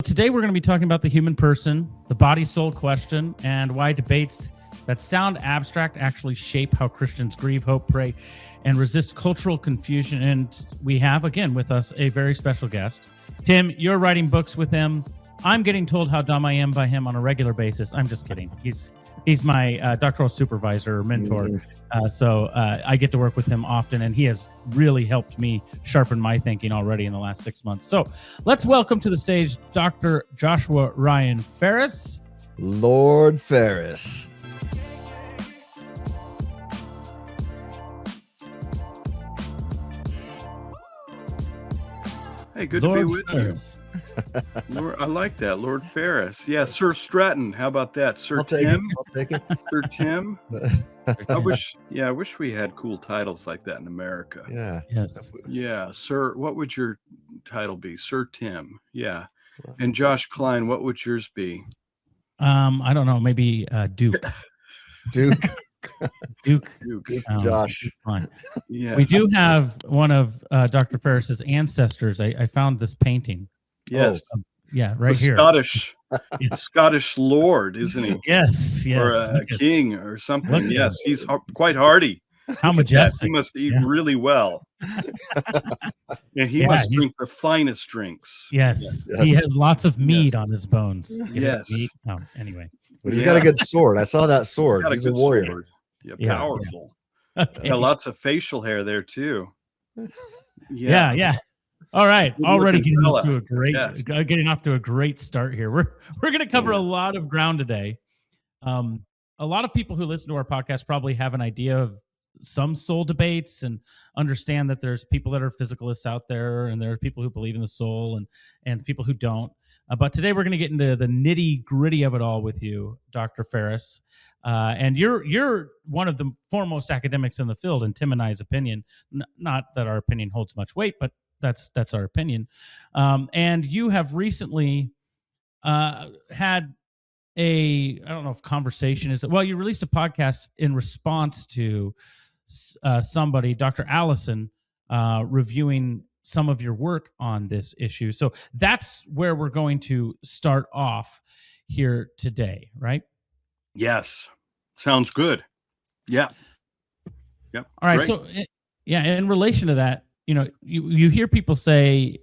today we're going to be talking about the human person, the body-soul question, and why debates that sound abstract actually shape how Christians grieve, hope, pray, and resist cultural confusion. And we have, again, with us a very special guest. Tim, you're writing books with him. I'm getting told how dumb I am by him on a regular basis. I'm just kidding. He's my doctoral supervisor or mentor. So I get to work with him often, and he has really helped me sharpen my thinking already in the last 6 months. So let's welcome to the stage Dr. Joshua Ryan Farris. Lord Farris. Hey, good Lord to be with Farris. you. Lord, I like that, Lord Farris. Yeah, Sir Stratton. How about that, Sir I'll take Tim? it. I'll take it. Sir Tim. I wish we had cool titles like that in America. Yeah. Yes. Yeah, Sir. What would your title be, Sir Tim? Yeah. And Josh Klein, what would yours be? I don't know. Maybe Duke. Duke. Duke. Josh. Fine. Yes. We do have one of Dr. Farris's ancestors. I found this painting. Yes. Yeah, right The here. Scottish lord, isn't he? Yes. Or a king or something. Yes, he's quite hardy. How majestic. He must eat really well. And he must drink the finest drinks. Yes. He has lots of mead on his bones. Yes. Oh, anyway. But he's got a good sword. I saw that sword. He's a warrior. Sword. Yeah, powerful. Yeah. Okay. Yeah, lots of faciul hair there too. Yeah. All right. Already getting off to a great start here. We're going to cover a lot of ground today. A lot of people who listen to our podcast probably have an idea of some soul debates and understand that there's people that are physicalists out there, and there are people who believe in the soul and people who don't. But today we're going to get into the nitty gritty of it all with you, Dr. Farris. And you're one of the foremost academics in the field, in Tim and I's opinion. Not that our opinion holds much weight, but that's our opinion. And you have recently had I don't know if conversation is, well, you released a podcast in response to somebody, Dr. Allison, reviewing some of your work on this issue. So that's where we're going to start off here today, right? Yes. Sounds good. Yeah. Yep. All right. Great. So, in relation to that, you hear people say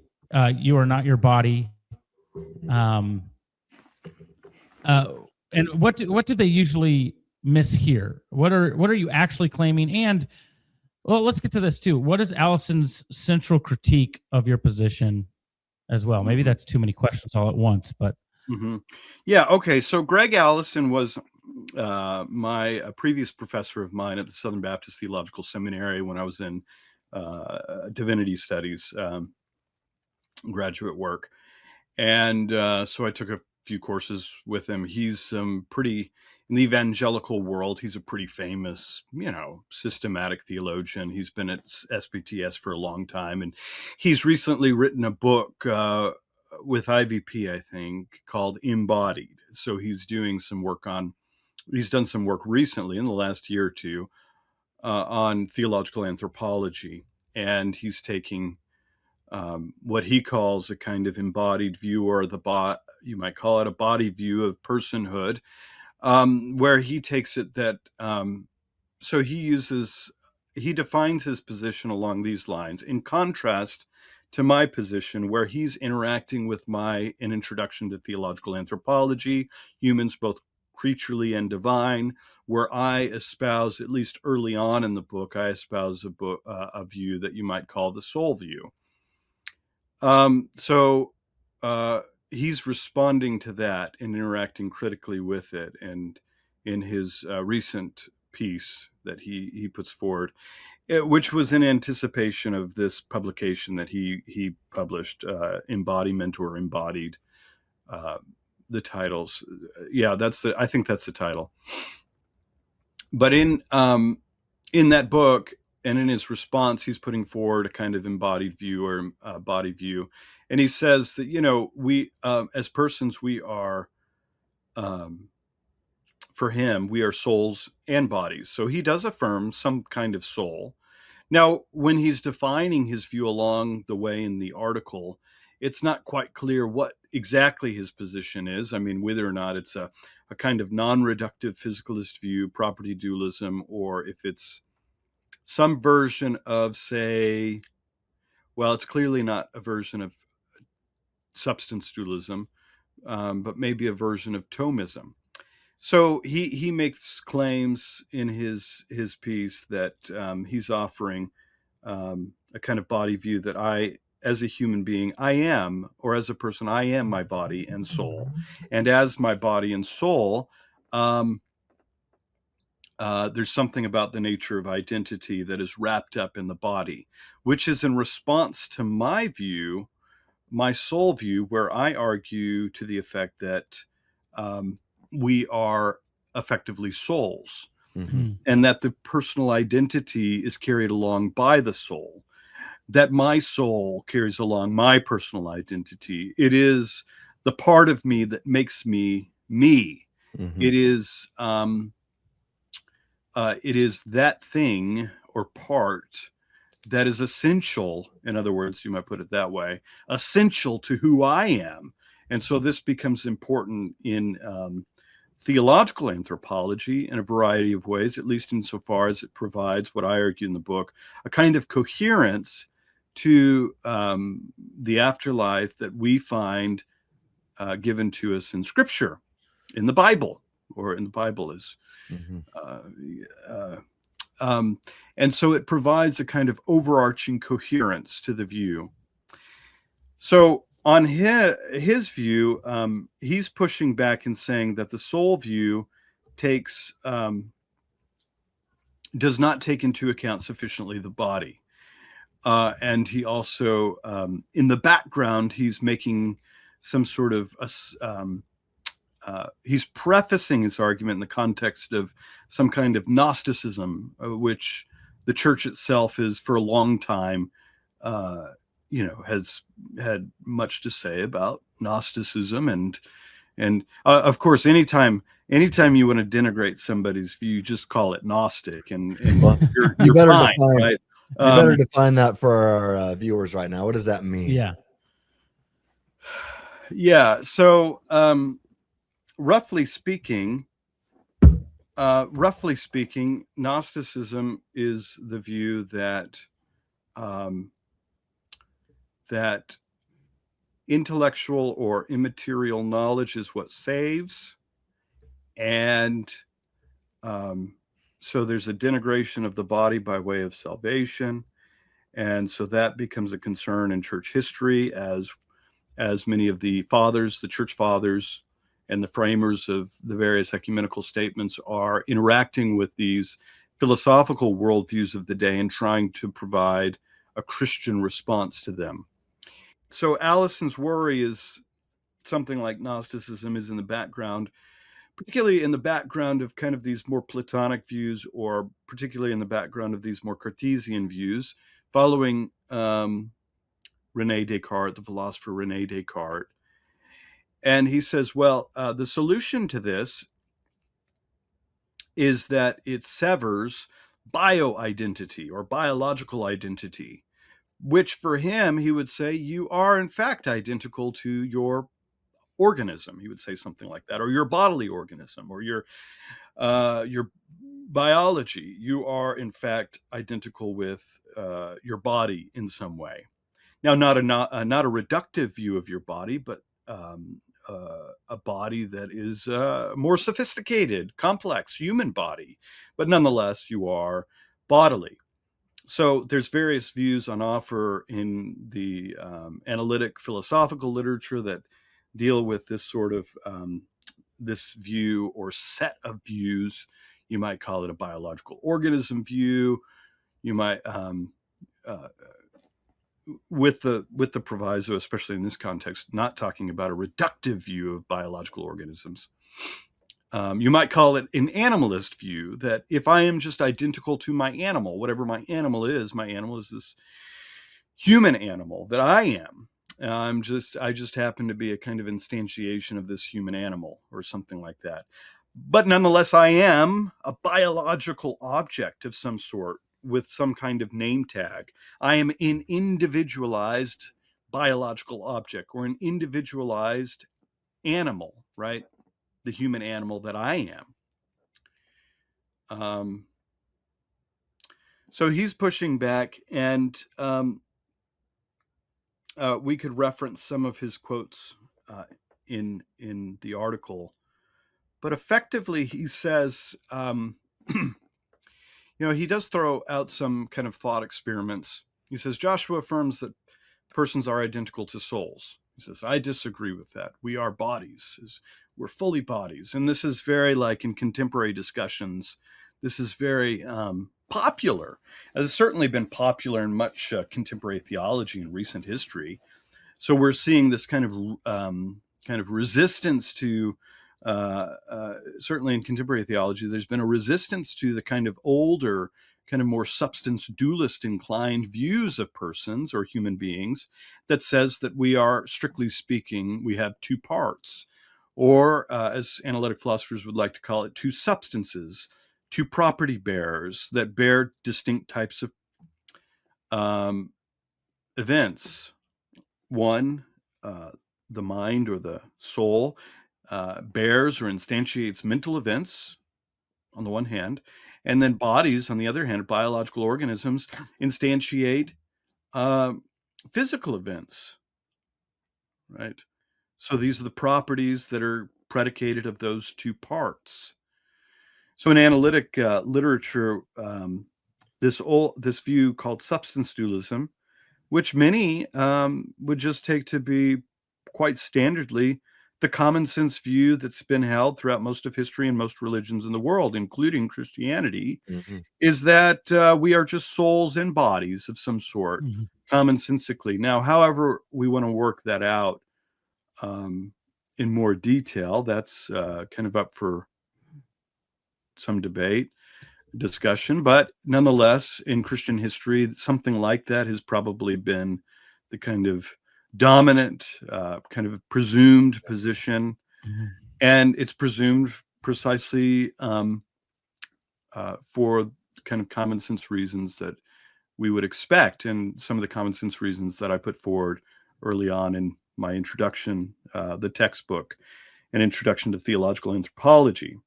you are not your body. And what do they usually mishear? What are you actually claiming? And well, let's get to this too. What is Allison's central critique of your position as well? Maybe that's too many questions all at once, but yeah. Okay. So Gregg Allison was a previous professor of mine at the Southern Baptist Theological Seminary when I was in divinity studies, graduate work. And so I took a few courses with him. He's pretty, in the evangelical world, he's a pretty famous, systematic theologian. He's been at SBTS for a long time. And he's recently written a book with IVP, I think, called Embodied. So he's doing some work he's done some work recently in the last year or two on theological anthropology. And he's taking what he calls a kind of embodied view, or you might call it a body view of personhood, where he takes it that, so he defines his position along these lines, in contrast to my position, where he's interacting with an introduction to theological anthropology, humans both creaturely and divine, where I espouse, at least early on in the book, a view that you might call the soul view. So he's responding to that and interacting critically with it. And in his recent piece that he puts forward, which was in anticipation of this publication that he published, Embodiment or Embodied, the titles. Yeah, I think that's the title. But in that book, and in his response, he's putting forward a kind of embodied view or body view. And he says that, we, as persons, we are, for him, we are souls and bodies. So he does affirm some kind of soul. Now, when he's defining his view along the way in the article, it's not quite clear what exactly his position is. I mean, whether or not it's a kind of non-reductive physicalist view, property dualism, or if it's some version of, say, well, it's clearly not a version of substance dualism, but maybe a version of Thomism. So he makes claims in his piece that he's offering a kind of body view that I, as a human being, I am, or as a person, I am my body and soul. And as my body and soul, there's something about the nature of identity that is wrapped up in the body, which is in response to my view, my soul view, where I argue to the effect that we are effectively souls, and that the personal identity is carried along by the soul, that my soul carries along my personal identity. It is the part of me that makes me me. It is that thing or part that is essential, in other words, you might put it that way, essential to who I am. And so this becomes important in theological anthropology in a variety of ways, at least insofar as it provides what I argue in the book, a kind of coherence to the afterlife that we find given to us in Scripture, in the Bible, or in the Bible is. And so it provides a kind of overarching coherence to the view. So on his view, he's pushing back and saying that the soul view does not take into account sufficiently the body. And he also, in the background, he's making some sort of he's prefacing his argument in the context of some kind of Gnosticism, which the church itself is for a long time, has had much to say about Gnosticism, and of course, anytime you want to denigrate somebody's view, just call it Gnostic, and you're better fine, define, right? You better define that for our viewers right now. What does that mean? Yeah. So, roughly speaking, Gnosticism is the view that that intellectual or immaterial knowledge is what saves, and so there's a denigration of the body by way of salvation, and so that becomes a concern in church history as many of the fathers, the church fathers, and the framers of the various ecumenical statements are interacting with these philosophical worldviews of the day and trying to provide a Christian response to them. So Allison's worry is something like Gnosticism is in the background, particularly in the background of kind of these more Platonic views, or particularly in the background of these more Cartesian views, following René Descartes, the philosopher René Descartes. And he says, well, the solution to this is that it severs bio-identity or biological identity, which for him, he would say, you are in fact identical to your organism. He would say something like that, or your bodily organism, or your biology. You are in fact identical with your body in some way. Now, not a reductive view of your body, but a body that is more sophisticated, complex, human body, but nonetheless, you are bodily. So there's various views on offer in the analytic philosophical literature that deal with this sort of this view or set of views. You might call it a biological organism view. You might with the proviso, especially in this context, not talking about a reductive view of biological organisms. You might call it an animalist view, that if I am just identical to my animal, whatever my animal is this human animal that I am. I just happen to be a kind of instantiation of this human animal or something like that. But nonetheless, I am a biological object of some sort with some kind of name tag. I am an individualized biological object or an individualized animal, right? The human animal that I am. So he's pushing back, and we could reference some of his quotes in the article. But effectively, he says, he does throw out some kind of thought experiments. He says, Joshua affirms that persons are identical to souls. He says, I disagree with that. We are bodies. We're fully bodies. And this is very, like, in contemporary discussions, this is very popular. It's certainly been popular in much contemporary theology in recent history. So we're seeing this kind of resistance to, certainly in contemporary theology, there's been a resistance to the kind of older, kind of more substance dualist inclined views of persons or human beings that says that we are, strictly speaking, we have two parts, or as analytic philosophers would like to call it, two substances, two property bearers that bear distinct types of events. One, the mind or the soul bears or instantiates mental events on the one hand, and then bodies, on the other hand, biological organisms, instantiate physical events, right? So these are the properties that are predicated of those two parts. So in analytic literature, this view called substance dualism, which many would just take to be quite standardly the common sense view that's been held throughout most of history and most religions in the world, including Christianity, is that we are just souls and bodies of some sort, commonsensically. Now, however we want to work that out in more detail, that's kind of up for some debate, discussion, but nonetheless, in Christian history, something like that has probably been the kind of dominant, kind of presumed position, and it's presumed precisely for kind of common sense reasons that we would expect, and some of the common sense reasons that I put forward early on in my introduction, the textbook, An Introduction to Theological Anthropology.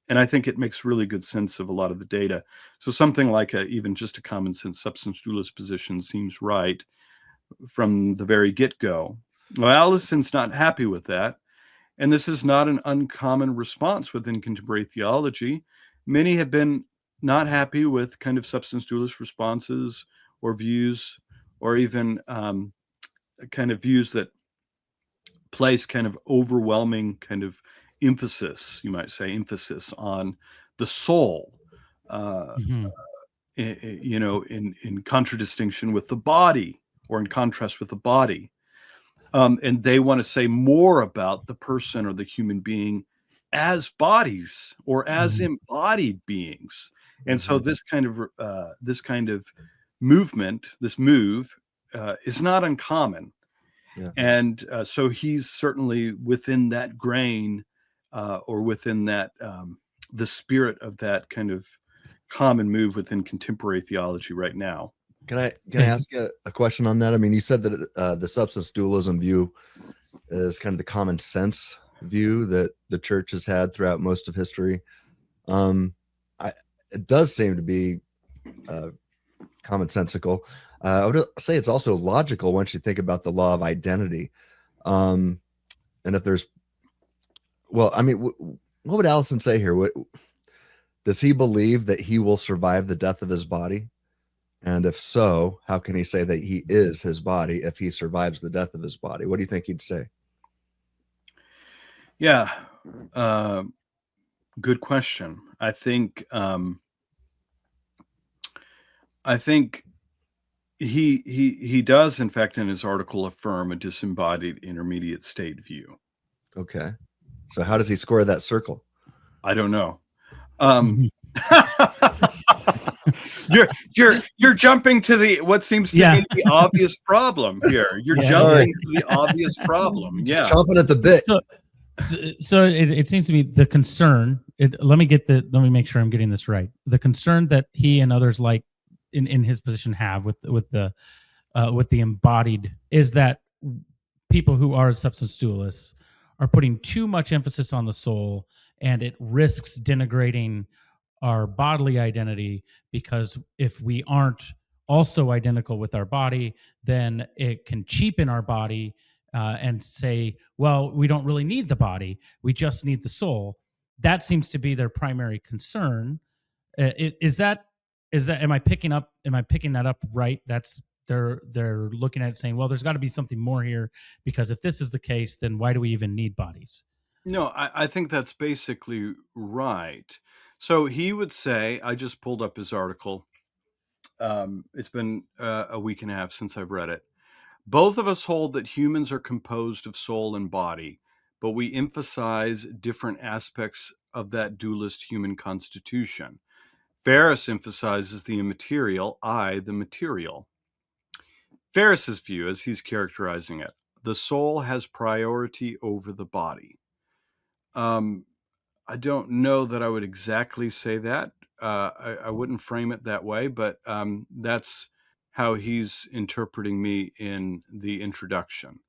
And I think it makes really good sense of a lot of the data. So something like even just a common sense substance dualist position seems right from the very get-go. Well, Allison's not happy with that. And this is not an uncommon response within contemporary theology. Many have been not happy with kind of substance dualist responses or views, or even kind of views that place kind of overwhelming kind of emphasis, you might say, emphasis on the soul, in contradistinction with the body, or in contrast with the body. And they want to say more about the person or the human being as bodies or as embodied beings. And so this kind of movement, this move, is not uncommon. Yeah. And so he's certainly within that grain, or within that, the spirit of that kind of common move within contemporary theology right now. Can I ask you a question on that? I mean, you said that the substance dualism view is kind of the common sense view that the church has had throughout most of history. It does seem to be commonsensical. I would say it's also logical once you think about the law of identity. And if there's, well, I mean, what would Allison say here? Does he believe that he will survive the death of his body? And if so, how can he say that he is his body if he survives the death of his body? What do you think he'd say? Yeah, good question. I think he does, in fact, in his article, affirm a disembodied intermediate state view. Okay, so how does he square that circle? I don't know. You're jumping to what seems to be the obvious problem here. You're jumping to the obvious problem. Just chomping at the bit. So it seems to me the concern. Let me make sure I'm getting this right. The concern that he and others like in his position have with the embodied is that people who are substance dualists are putting too much emphasis on the soul, and it risks denigrating our bodily identity, because if we aren't also identical with our body, then it can cheapen our body and say, well, we don't really need the body, we just need the soul. That seems to be their primary concern. Is that am I picking that up right? That's they're looking at it saying, well, there's got to be something more here, because if this is the case, then why do we even need bodies? No, I think that's basically right. So he would say, I just pulled up his article. It's been a week and a half since I've read it. Both of us hold that humans are composed of soul and body, but we emphasize different aspects of that dualist human constitution. Farris emphasizes the immaterial, I, the material. Farris's view, as he's characterizing it, the soul has priority over the body. I don't know that I would exactly say that. I wouldn't frame it that way, but that's how he's interpreting me in the introduction.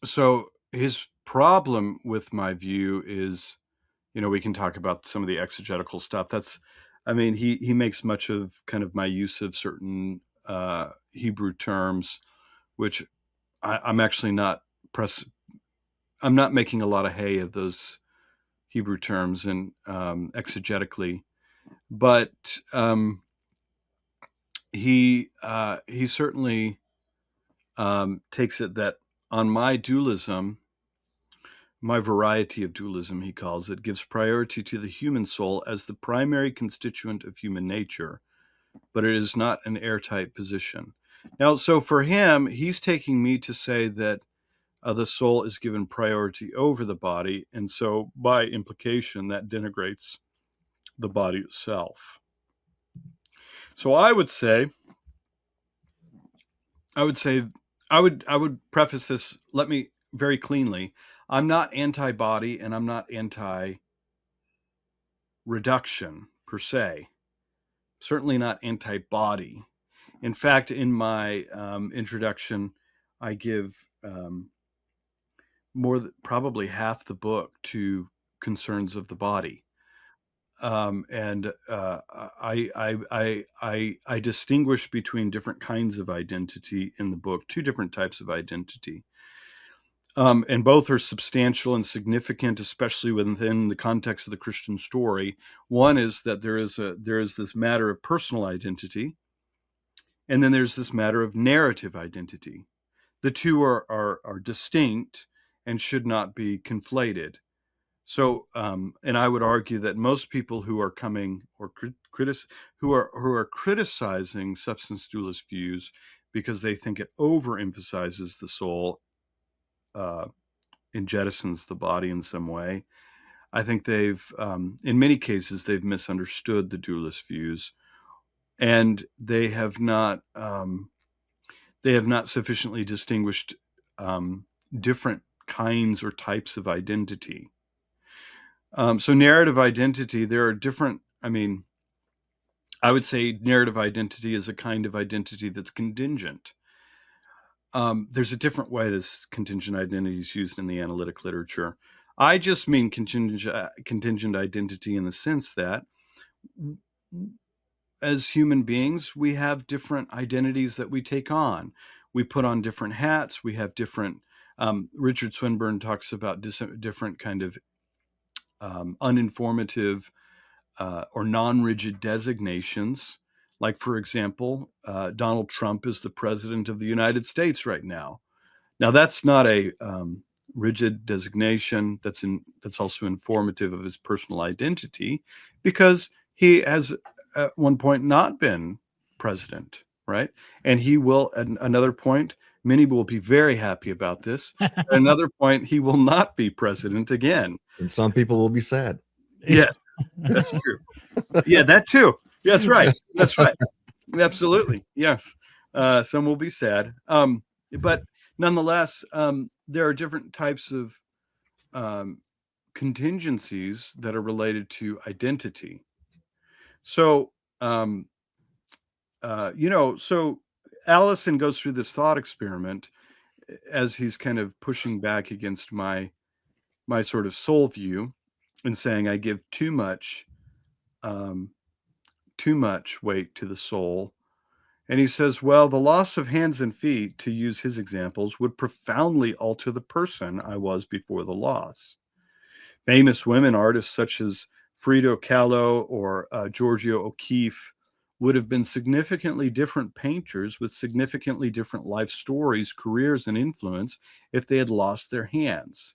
So his problem with my view is, we can talk about some of the exegetical stuff. He makes much of kind of my use of certain Hebrew terms, which I'm actually not I'm not making a lot of hay of those Hebrew terms and exegetically, but he certainly takes it that on my dualism, my variety of dualism, he calls it, gives priority to the human soul as the primary constituent of human nature, but it is not an airtight position. Now, so for him, he's taking me to say that the soul is given priority over the body, and so by implication, that denigrates the body itself. So I would preface this, let me very cleanly, I'm not anti-body and I'm not anti-reduction per se. Certainly not anti-body. In fact, in my introduction, I give probably half the book to concerns of the body. And I distinguish between different kinds of identity in the book, two different types of identity. And both are substantial and significant, especially within the context of the Christian story. One is that there is this matter of personal identity, and then there's this matter of narrative identity. The two are distinct and should not be conflated. So, and I would argue that most people who are coming or who are criticizing substance dualist views because they think it overemphasizes the soul and jettisons the body in some way, I think they've, in many cases, they've misunderstood the dualist views, and they have not sufficiently distinguished different kinds or types of identity. So narrative identity, there are different, I would say narrative identity is a kind of identity that's contingent. There's a different way this contingent identity is used in the analytic literature. I just mean contingent identity in the sense that as human beings, we have different identities that we take on. We put on different hats. We have different, Richard Swinburne talks about different kind of uninformative or non-rigid designations. Like, for example, Donald Trump is the president of the United States right now. Now, that's not a rigid designation. That's also informative of his personal identity, because he has at one point not been president, right? And he will, at another point, many will be very happy about this. At another point, he will not be president again. And some people will be sad. Yes, that's true. Yeah, that too. That's right. That's right. Absolutely. Yes. Some will be sad. But nonetheless, there are different types of contingencies that are related to identity. So, so Allison goes through this thought experiment as he's kind of pushing back against my sort of soul view and saying I give too much weight to the soul. And he says, well, the loss of hands and feet, to use his examples, would profoundly alter the person I was before the loss. Famous women artists such as Frida Kahlo or Giorgio O'Keeffe would have been significantly different painters with significantly different life stories, careers, and influence if they had lost their hands,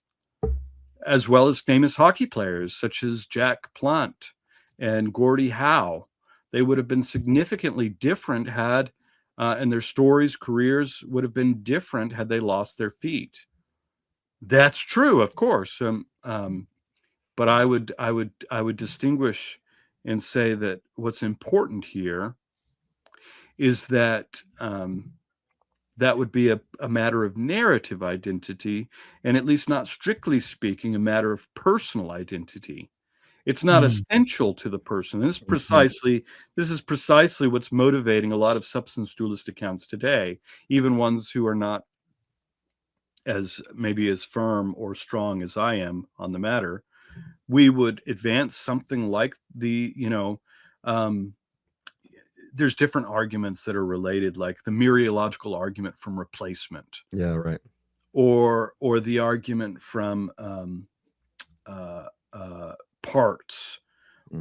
as well as famous hockey players such as Jack Plant and Gordie Howe. They would have been significantly different had, and their stories, careers would have been different had they lost their feet. That's true, of course. But I would distinguish and say that what's important here is that that would be a matter of narrative identity, and at least not strictly speaking, a matter of personal identity. It's not essential to the person. And this is precisely what's motivating a lot of substance dualist accounts today, even ones who are not as maybe as firm or strong as I am on the matter. We would advance something like there's different arguments that are related, like the mereological argument from replacement. Yeah, right. Or the argument from parts,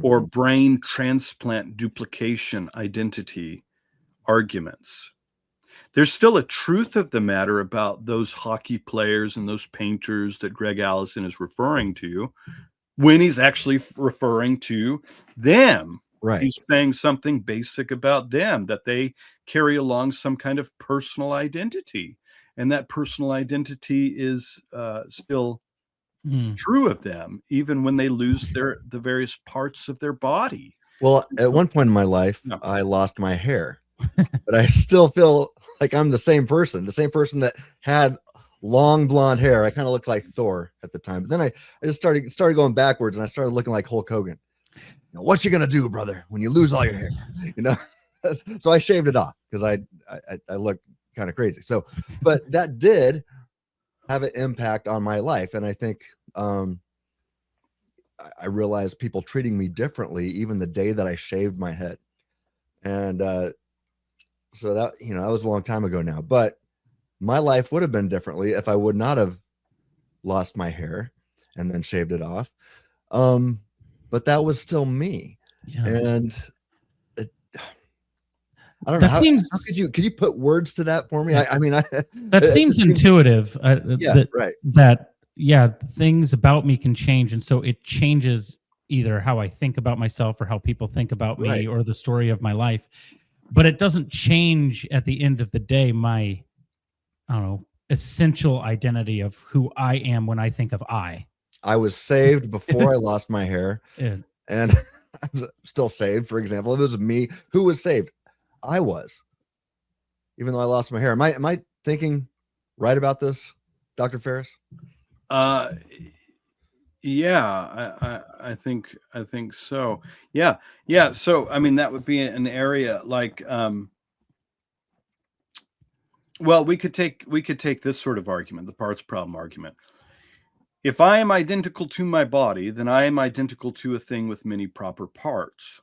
or brain transplant duplication identity arguments. There's still a truth of the matter about those hockey players and those painters that Gregg Allison is referring to when he's actually referring to them. Right. He's saying something basic about them, that they carry along some kind of personal identity, and that personal identity is still true of them, even when they lose the various parts of their body. Well, at one point in my life, I lost my hair, but I still feel like I'm the same person that had long blonde hair. I kind of looked like Thor at the time, but then I just started going backwards, and I started looking like Hulk Hogan. You know, what you gonna do, brother, when you lose all your hair? You know, so I shaved it off because I look kind of crazy. So, but that did have an impact on my life, and I think I realized people treating me differently even the day that I shaved my head, and so that, you know, that was a long time ago now, but my life would have been differently if I would not have lost my hair and then shaved it off. But that was still me. Yeah. And I don't know. How could you put words to that for me? I mean, that seems intuitive. Things about me can change. And so it changes either how I think about myself or how people think about me or the story of my life. But it doesn't change at the end of the day my, I don't know, essential identity of who I am when I think of I. I was saved before I lost my hair, and I'm still saved. For example, if it was me who was saved, I was, even though I lost my hair. Am I thinking right about this, Dr. Farris? Yeah, I think so. Yeah. So I mean, that would be an area like, well, we could take this sort of argument, the parts problem argument. If I am identical to my body, then I am identical to a thing with many proper parts.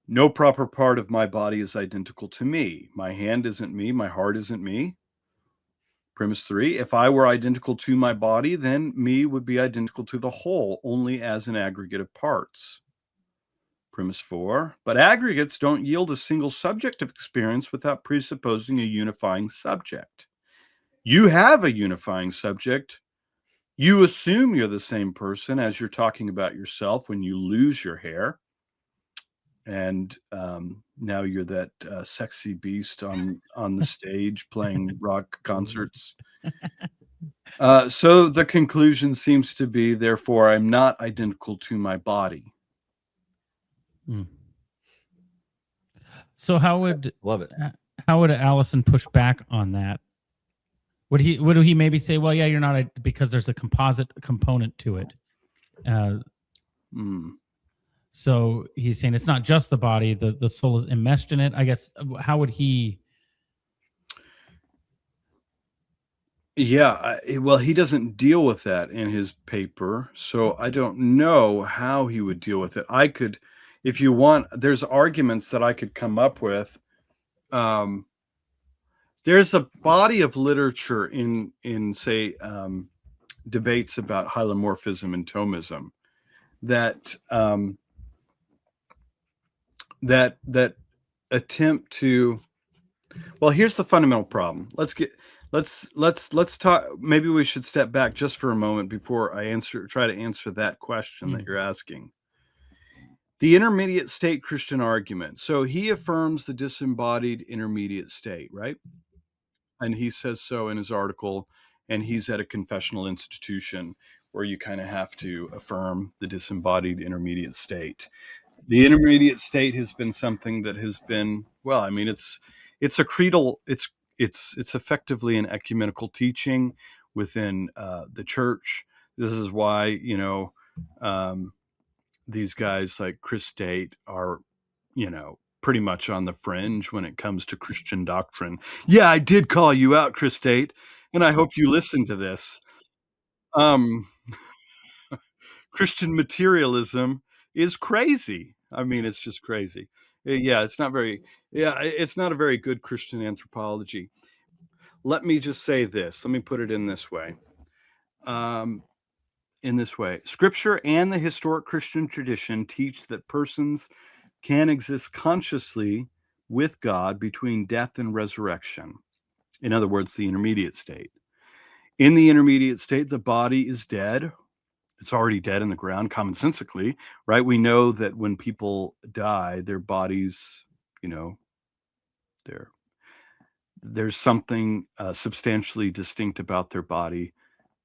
No proper part of my body is identical to me. My hand isn't me. My heart isn't me. Premise 3, if I were identical to my body, then me would be identical to the whole, only as an aggregate of parts. Premise 4, but aggregates don't yield a single subjective experience without presupposing a unifying subject. You have a unifying subject. You assume you're the same person as you're talking about yourself when you lose your hair. And now you're that sexy beast on the stage playing rock concerts. So the conclusion seems to be, therefore, I'm not identical to my body. So how would Allison push back on that? Would he maybe say, well, yeah, you're not, because there's a composite component to it. So he's saying it's not just the body, the soul is enmeshed in it. I guess, how would he Yeah, well, he doesn't deal with that in his paper, so I don't know how he would deal with it. I could, if you want, there's arguments that I could come up with. There's a body of literature in say debates about hylomorphism and Thomism that that attempt to. Well, here's the fundamental problem. Let's talk. Maybe we should step back just for a moment before I try to answer that question that you're asking. The intermediate state Christian argument. So he affirms the disembodied intermediate state, right? And he says so in his article, and he's at a confessional institution where you kind of have to affirm the disembodied intermediate state. The intermediate state has been something that has been, well, I mean, it's a creedal, it's effectively an ecumenical teaching within the church. This is why, these guys like Chris Tate are, pretty much on the fringe when it comes to Christian doctrine. Yeah, I did call you out, Chris Tate, and I hope you listen to this. Christian materialism is crazy. I mean, it's just crazy. Yeah, it's not a very good Christian anthropology. Let me just say this. Let me put it in this way. Scripture and the historic Christian tradition teach that persons can exist consciously with God between death and resurrection. In other words, the intermediate state. In the intermediate state, the body is dead. It's already dead in the ground, commonsensically, right? We know that when people die, their bodies, there's something substantially distinct about their body.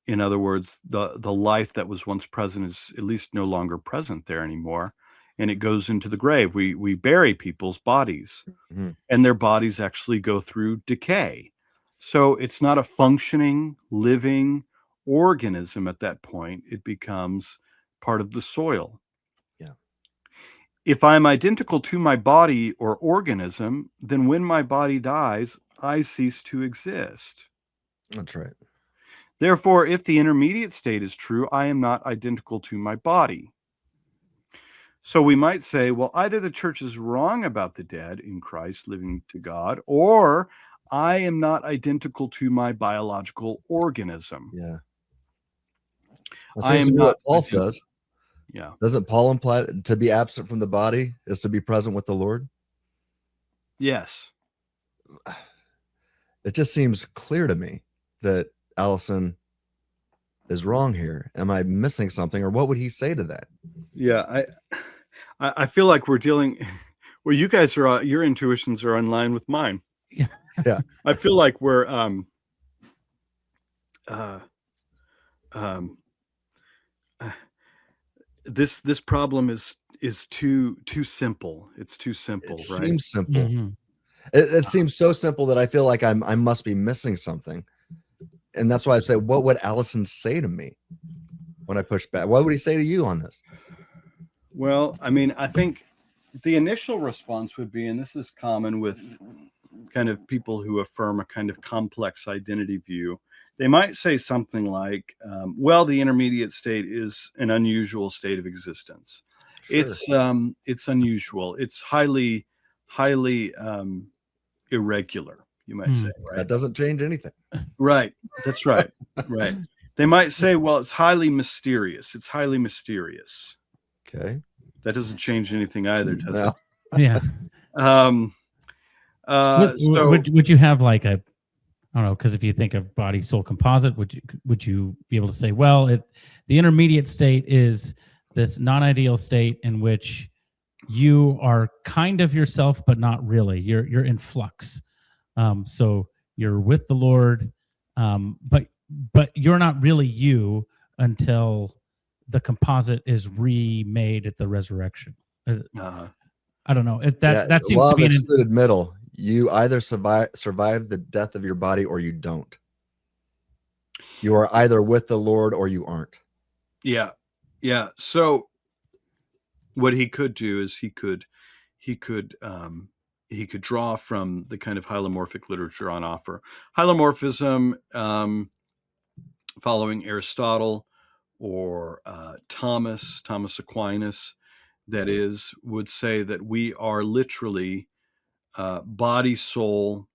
In other words, the life that was once present is at least no longer present there anymore, and it goes into the grave. We bury people's bodies, and their bodies actually go through decay. So it's not a functioning, living organism at that point. It becomes part of the soil. Yeah. If I'm identical to my body or organism, then when my body dies, I cease to exist. That's right. Therefore, if the intermediate state is true, I am not identical to my body. So we might say, well, either the church is wrong about the dead in Christ living to God, or I am not identical to my biological organism. Yeah. I am not what Paul says. Yeah. Doesn't Paul imply that to be absent from the body is to be present with the Lord? Yes. It just seems clear to me that Allison is wrong here. Am I missing something, or what would he say to that? Yeah, I feel like we're dealing. Well, you guys are your intuitions are in line with mine. Yeah. I feel like we're this problem is too simple. It's too simple, It right? Seems simple. Mm-hmm. It seems so simple that I feel like I must be missing something. And that's why I say, what would Allison say to me when I push back? What would he say to you on this? Well, I mean, I think the initial response would be, and this is common with kind of people who affirm a kind of complex identity view, they might say something like, well, the intermediate state is an unusual state of existence. Sure. It's unusual. It's highly irregular, you might say, right? That doesn't change anything. Right. That's right. Right. They might say, well, it's highly mysterious. It's highly mysterious. Okay. That doesn't change anything either, does it? Yeah. So would you have like a, I don't know, because if you think of body soul composite, would you be able to say, well, the intermediate state is this non-ideal state in which you are kind of yourself, but not really. You're in flux. So you're with the Lord, but you're not really you until the composite is remade at the resurrection. I don't know. That seems to be an excluded middle. You either survive the death of your body or you don't. You are either with the Lord or you aren't. Yeah. Yeah. So what he could do is he could draw from the kind of hylomorphic literature on offer. Hylomorphism following Aristotle or Thomas Aquinas, that is, would say that we are literally body-soul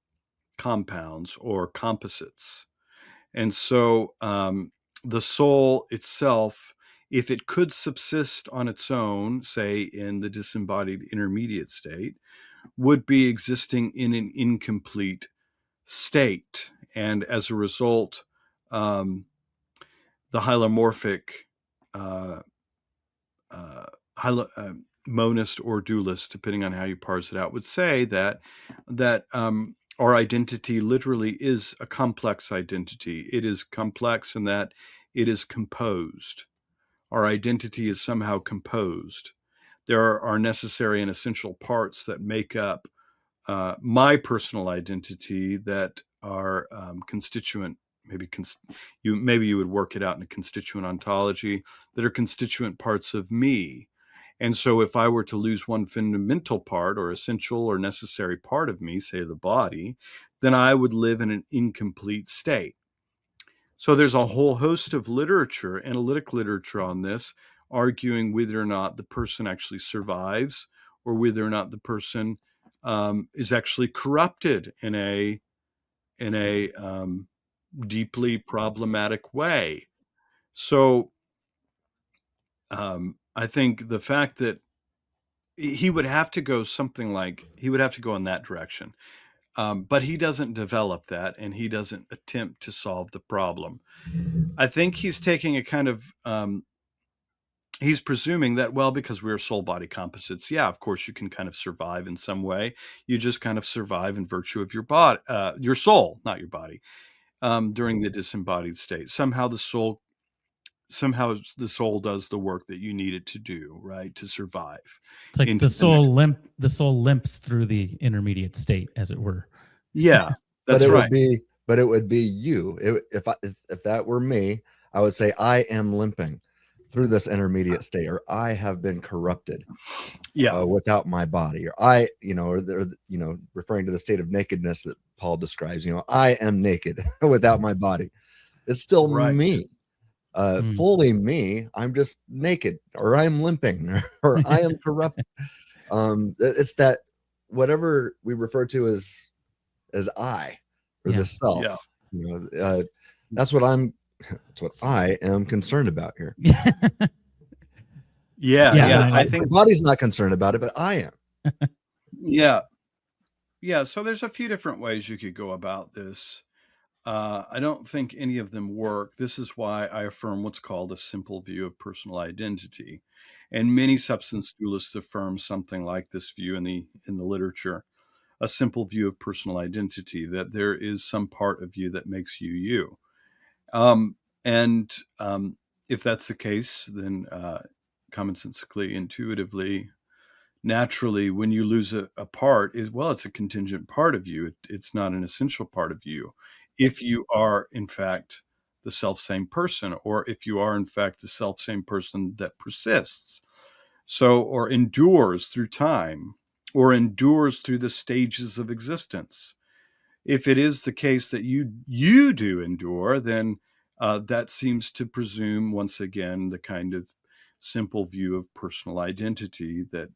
compounds or composites. And so the soul itself, if it could subsist on its own, say in the disembodied intermediate state, would be existing in an incomplete state. And as a result, the hylomorphic monist or dualist, depending on how you parse it out, would say that our identity literally is a complex identity. It is complex in that it is composed. Our identity is somehow composed. There are necessary and essential parts that make up my personal identity that are constituent. Maybe you would work it out in a constituent ontology, that are constituent parts of me. And so if I were to lose one fundamental part or essential or necessary part of me, say the body, then I would live in an incomplete state. So there's a whole host of literature, analytic literature on this, arguing whether or not the person actually survives or whether or not the person is actually corrupted in a deeply problematic way. So I think the fact that he would have to go in that direction, but he doesn't develop that, and he doesn't attempt to solve the problem. I think he's taking a kind of he's presuming that, well, because we're soul body composites, yeah, of course you can kind of survive in some way. You just kind of survive in virtue of your body, your soul, not your body, during the disembodied state. Somehow the soul does the work that you need it to do, right, to survive. It's like the soul limps through the intermediate state, as it were. Yeah, that's right. But it would be you. If that were me, I would say I am limping through this intermediate state, or I have been corrupted, without my body, or referring to the state of nakedness that Paul describes. I am naked without my body. It's still me, fully me. I'm just naked, or I'm limping, or I am corrupted. It's that whatever we refer to as I, or the self. That's what I am concerned about here. I think the body's not concerned about it, but I am. So there's a few different ways you could go about this. I don't think any of them work. This is why I affirm what's called a simple view of personal identity, and many substance dualists affirm something like this view in the literature. A simple view of personal identity, that there is some part of you that makes you you. If that's the case, then commonsensically, intuitively, naturally, when you lose a part, it's a contingent part of you. It's not an essential part of you. If you are, in fact, the self-same person, or if you are, in fact, the self-same person that persists, or endures through time, or endures through the stages of existence. If it is the case that you do endure, then that seems to presume, once again, the kind of simple view of personal identity that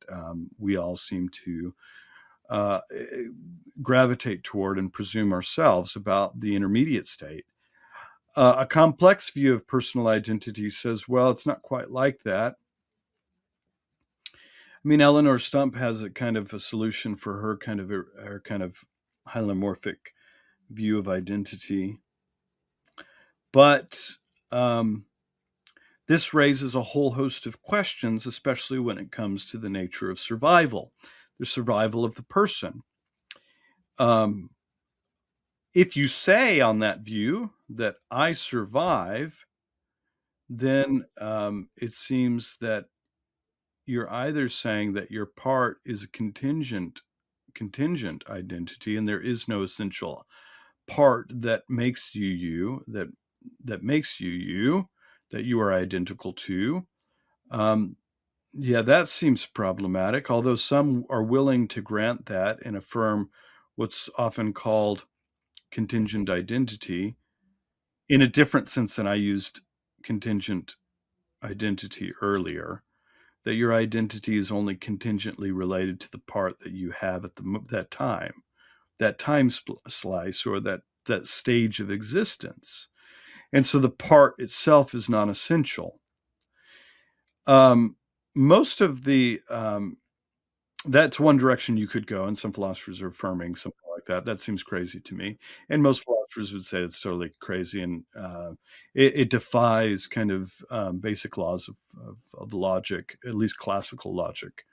we all seem to gravitate toward and presume ourselves about the intermediate state. A complex view of personal identity says, well, it's not quite like that. I mean, Eleanor Stump has a kind of a solution for her kind of hylomorphic view of identity. But this raises a whole host of questions, especially when it comes to the nature of survival, the survival of the person. If you say on that view that I survive, then it seems that you're either saying that your part is a contingent identity, and there is no essential part that makes you you, that makes you you, that you are identical to. That seems problematic, although some are willing to grant that and affirm what's often called contingent identity. in a different sense than I used contingent identity earlier, that your identity is only contingently related to the part that you have at that time slice, or that stage of existence. And so the part itself is non-essential. Most of the that's one direction you could go, and some philosophers are affirming something like that. That seems crazy to me, and most philosophers would say it's totally crazy, and it defies kind of basic laws of logic, at least classical logic.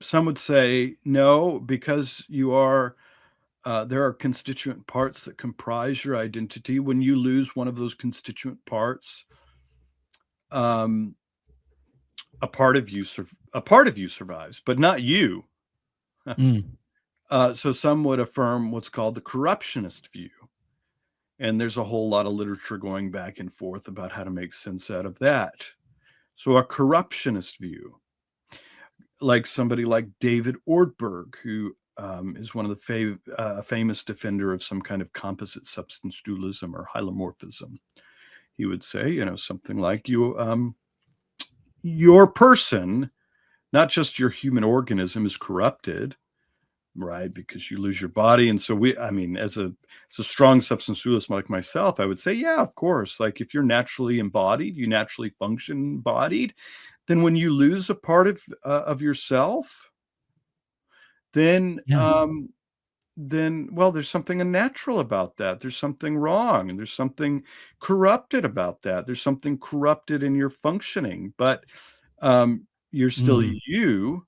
Some would say no, because you are there are constituent parts that comprise your identity. When you lose one of those constituent parts, a part of you survives, but not you. So some would affirm what's called the corruptionist view. And there's a whole lot of literature going back and forth about how to make sense out of that. So a corruptionist view, like somebody like David Ortberg, who is one of the famous defender of some kind of composite substance dualism or hylomorphism. He would say, something like, your person, not just your human organism, is corrupted, right? Because you lose your body. And so as a strong substance dualist like myself, I would say, yeah, of course. Like if you're naturally embodied, you naturally function embodied, then when you lose a part of yourself, then well, there's something unnatural about that. There's something wrong, and there's something corrupted about that. There's something corrupted in your functioning, but you're still you.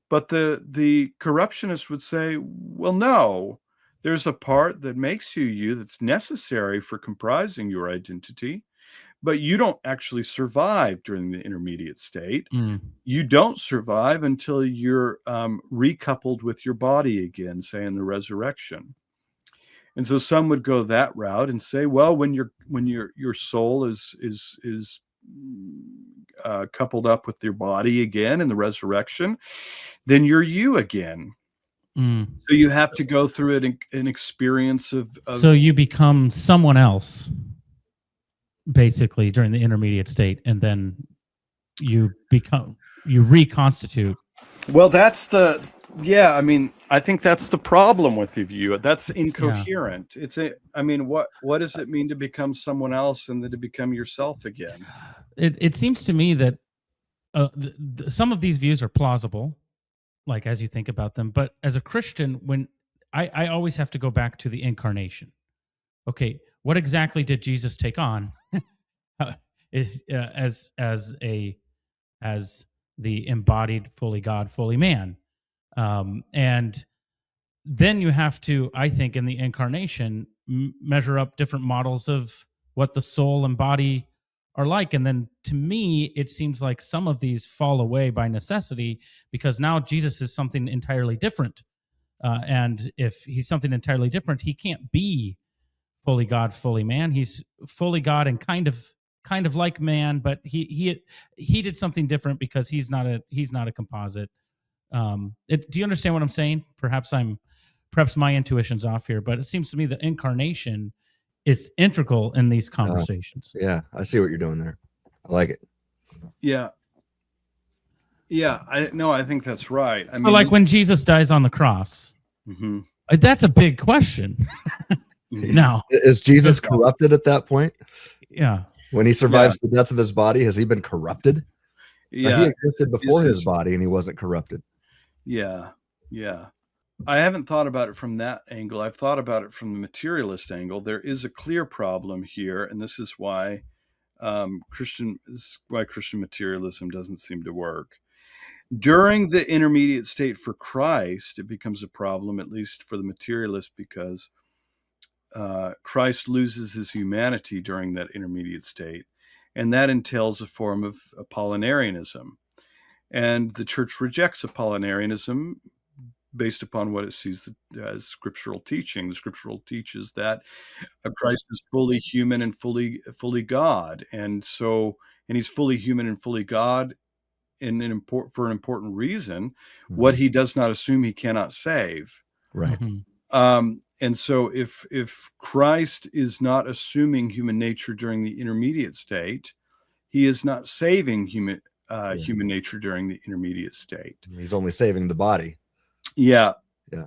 But the corruptionist would say, well, no, there's a part that makes you you that's necessary for comprising your identity, but you don't actually survive during the intermediate state. You don't survive until you're recoupled with your body again, say in the resurrection. And so some would go that route and say, well, when your soul is coupled up with your body again in the resurrection, then you're you again. So you have to go through an experience of so you become someone else basically during the intermediate state, and then you reconstitute. Well, I think that's the problem with the view. That's incoherent. What does it mean to become someone else and then to become yourself again? It seems to me that some of these views are plausible, like as you think about them. But as a Christian, when I always have to go back to the incarnation. Okay, what exactly did Jesus take on as the embodied, fully God, fully man? And then you have to, I think, in the incarnation, measure up different models of what the soul and body are like. And then to me, it seems like some of these fall away by necessity, because now Jesus is something entirely different. And if he's something entirely different, he can't be fully God, fully man. He's fully God and kind of like man, but he did something different because he's not a composite. Do you understand what I'm saying? Perhaps my intuition's off here, but it seems to me the incarnation is integral in these conversations. Yeah, I see what you're doing there. I like it. Yeah. I think that's right. So like when Jesus dies on the cross, that's a big question. Now, is Jesus corrupted at that point? Yeah. When he survives the death of his body, has he been corrupted? Yeah. He existed before his body and he wasn't corrupted. Yeah. I haven't thought about it from that angle. I've thought about it from the materialist angle. There is a clear problem here, and this is why Christian materialism doesn't seem to work. During the intermediate state for Christ, it becomes a problem, at least for the materialist, because Christ loses his humanity during that intermediate state, and that entails a form of Apollinarianism. And the church rejects Apollinarianism based upon what it sees as scriptural teaching. The scriptural teaches that Christ is fully human and fully God, and he's fully human and fully God for an important reason. What he does not assume, he cannot save. Right. And so if Christ is not assuming human nature during the intermediate state, he is not saving human nature during the intermediate state. He's only saving the body. Yeah. Yeah.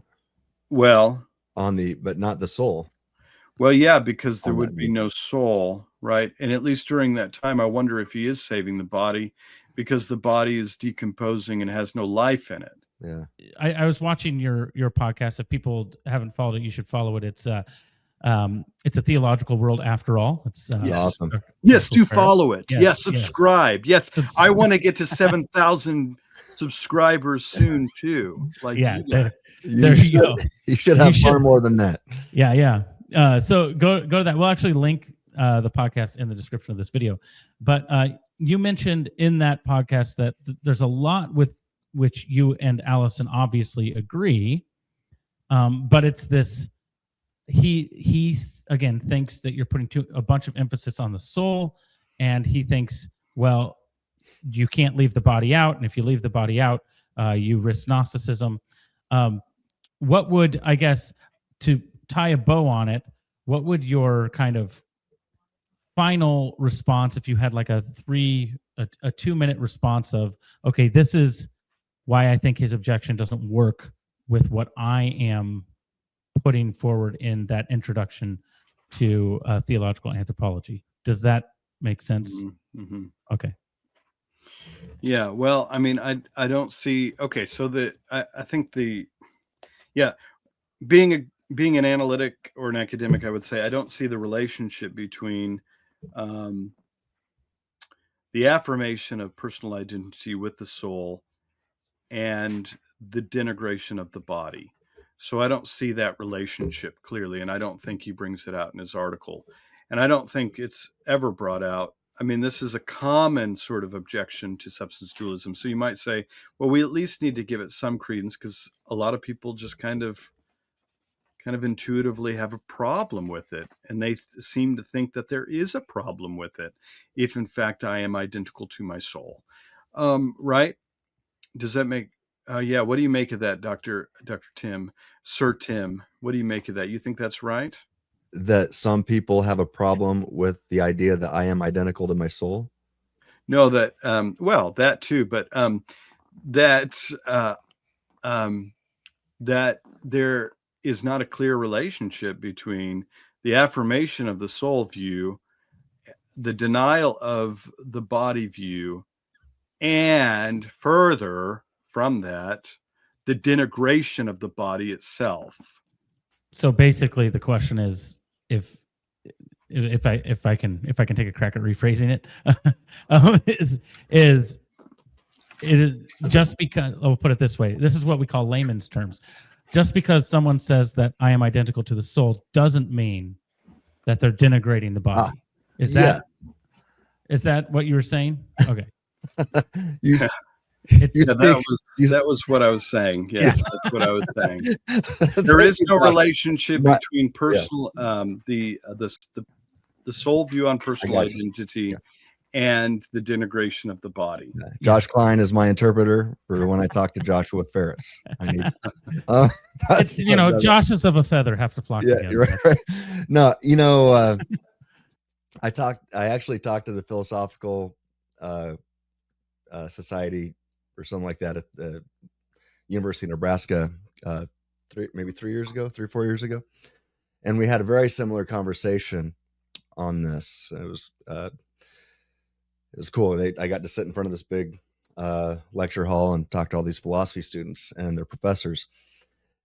Well, but not the soul. Well, yeah, because there would be no soul, right? And at least during that time, I wonder if he is saving the body, because the body is decomposing and has no life in it. Yeah. I was watching your podcast. If people haven't followed it, you should follow it. It's a theological world after all. It's awesome. Yes, do follow it. Yes, subscribe. Yes, I want to get to 7,000 subscribers soon too. Like, there you go. You should have far more than that. Yeah. So go to that. We'll actually link the podcast in the description of this video. But you mentioned in that podcast that there's a lot with which you and Allison obviously agree, but it's this. He again thinks that you're putting a bunch of emphasis on the soul, and he thinks, well, you can't leave the body out, and if you leave the body out, you risk Gnosticism. What would, I guess, to tie a bow on it, what would your kind of final response, if you had like a 2-minute response of, okay, this is why I think his objection doesn't work with what I am putting forward in that introduction to theological anthropology. Does that make sense? Mm-hmm. Okay. Yeah. Well, I mean, I don't see. Okay, so I think being an analytic or an academic, I would say I don't see the relationship between the affirmation of personal identity with the soul and the denigration of the body. So I don't see that relationship clearly, and I don't think he brings it out in his article. And I don't think it's ever brought out. I mean, this is a common sort of objection to substance dualism. So you might say, well, we at least need to give it some credence, because a lot of people just kind of intuitively have a problem with it. And they seem to think that there is a problem with it, if in fact I am identical to my soul. Right? Does that make... yeah, what do you make of that, Dr. Tim? Sir Tim, what do you make of that? You think that's right? That some people have a problem with the idea that I am identical to my soul? No, that well, that too, but that there is not a clear relationship between the affirmation of the soul view, the denial of the body view, and further from that, the denigration of the body itself. So basically, the question is, if I can take a crack at rephrasing it, is just because, I'll put it this way. This is what we call layman's terms. Just because someone says that I am identical to the soul doesn't mean that they're denigrating the body. Is that what you were saying? Okay. That was what I was saying. Yes, that's what I was saying. There is no relationship between personal, the soul view on personal identity and the denigration of the body. Josh Klein is my interpreter for when I talk to Joshua Farris. I need, it's, Josh is of a feather, have to flock together. You're right. No, I actually talked to the Philosophical Society or something like that at the University of Nebraska 3 or 4 years ago. And we had a very similar conversation on this. It was cool. I got to sit in front of this big lecture hall and talk to all these philosophy students and their professors.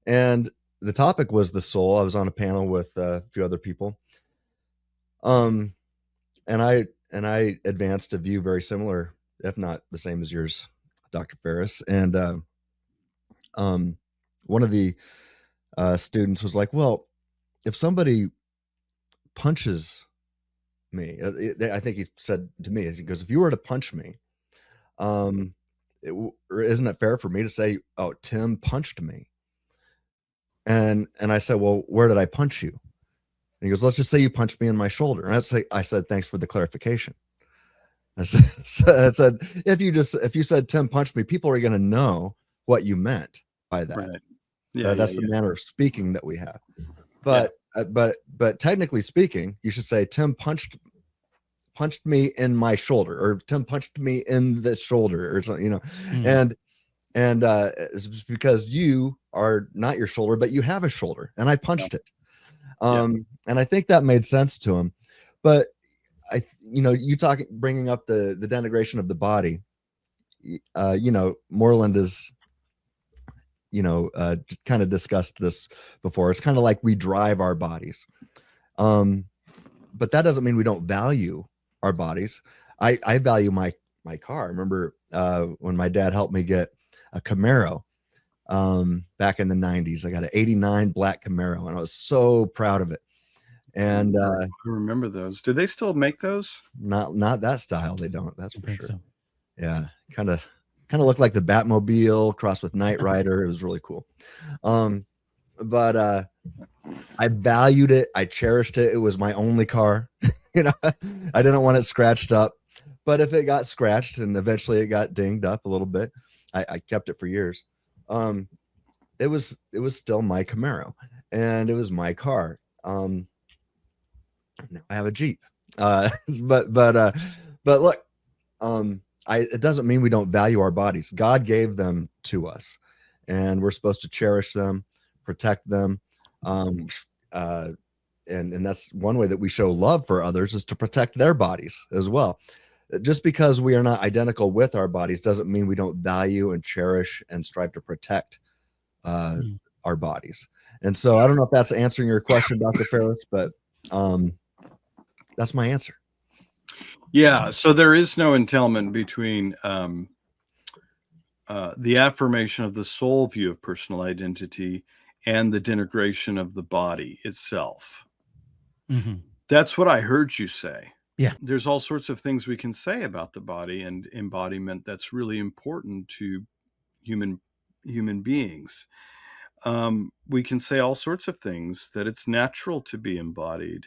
And the topic was the soul. I was on a panel with a few other people. And I advanced a view very similar, if not the same as yours, Dr. Farris. And one of the students was like, well, if somebody punches me, I think he said to me, he goes, if you were to punch me, isn't it fair for me to say, oh, Tim punched me? And I said, well, where did I punch you? And he goes, let's just say you punched me in my shoulder. And I said, thanks for the clarification. I said, if you said Tim punched me, people are going to know what you meant by that. Right. Yeah, that's the manner of speaking that we have. But but technically speaking, you should say Tim punched me in my shoulder, or Tim punched me in the shoulder, or something, and it's because you are not your shoulder, but you have a shoulder, and I punched it. And I think that made sense to him. But you bringing up the denigration of the body. Moreland is, kind of discussed this before. It's kind of like we drive our bodies. But that doesn't mean we don't value our bodies. I value my car. I remember when my dad helped me get a Camaro back in the 90s. I got an 89 black Camaro, and I was so proud of it. And I remember those. Do they still make those? Not that style. They don't. That's for sure. So. Yeah, kind of looked like the Batmobile crossed with Knight Rider. It was really cool. But I valued it. I cherished it. It was my only car. I didn't want it scratched up. But if it got scratched and eventually it got dinged up a little bit, I kept it for years. It was still my Camaro, and it was my car. Now I have a Jeep. But look, it doesn't mean we don't value our bodies. God gave them to us, and we're supposed to cherish them, protect them. And that's one way that we show love for others, is to protect their bodies as well. Just because we are not identical with our bodies doesn't mean we don't value and cherish and strive to protect our bodies. And so I don't know if that's answering your question, Dr. Farris, but that's my answer. Yeah. So there is no entailment between the affirmation of the soul view of personal identity and the denigration of the body itself. Mm-hmm. That's what I heard you say. Yeah. There's all sorts of things we can say about the body and embodiment that's really important to human beings. We can say all sorts of things, that it's natural to be embodied,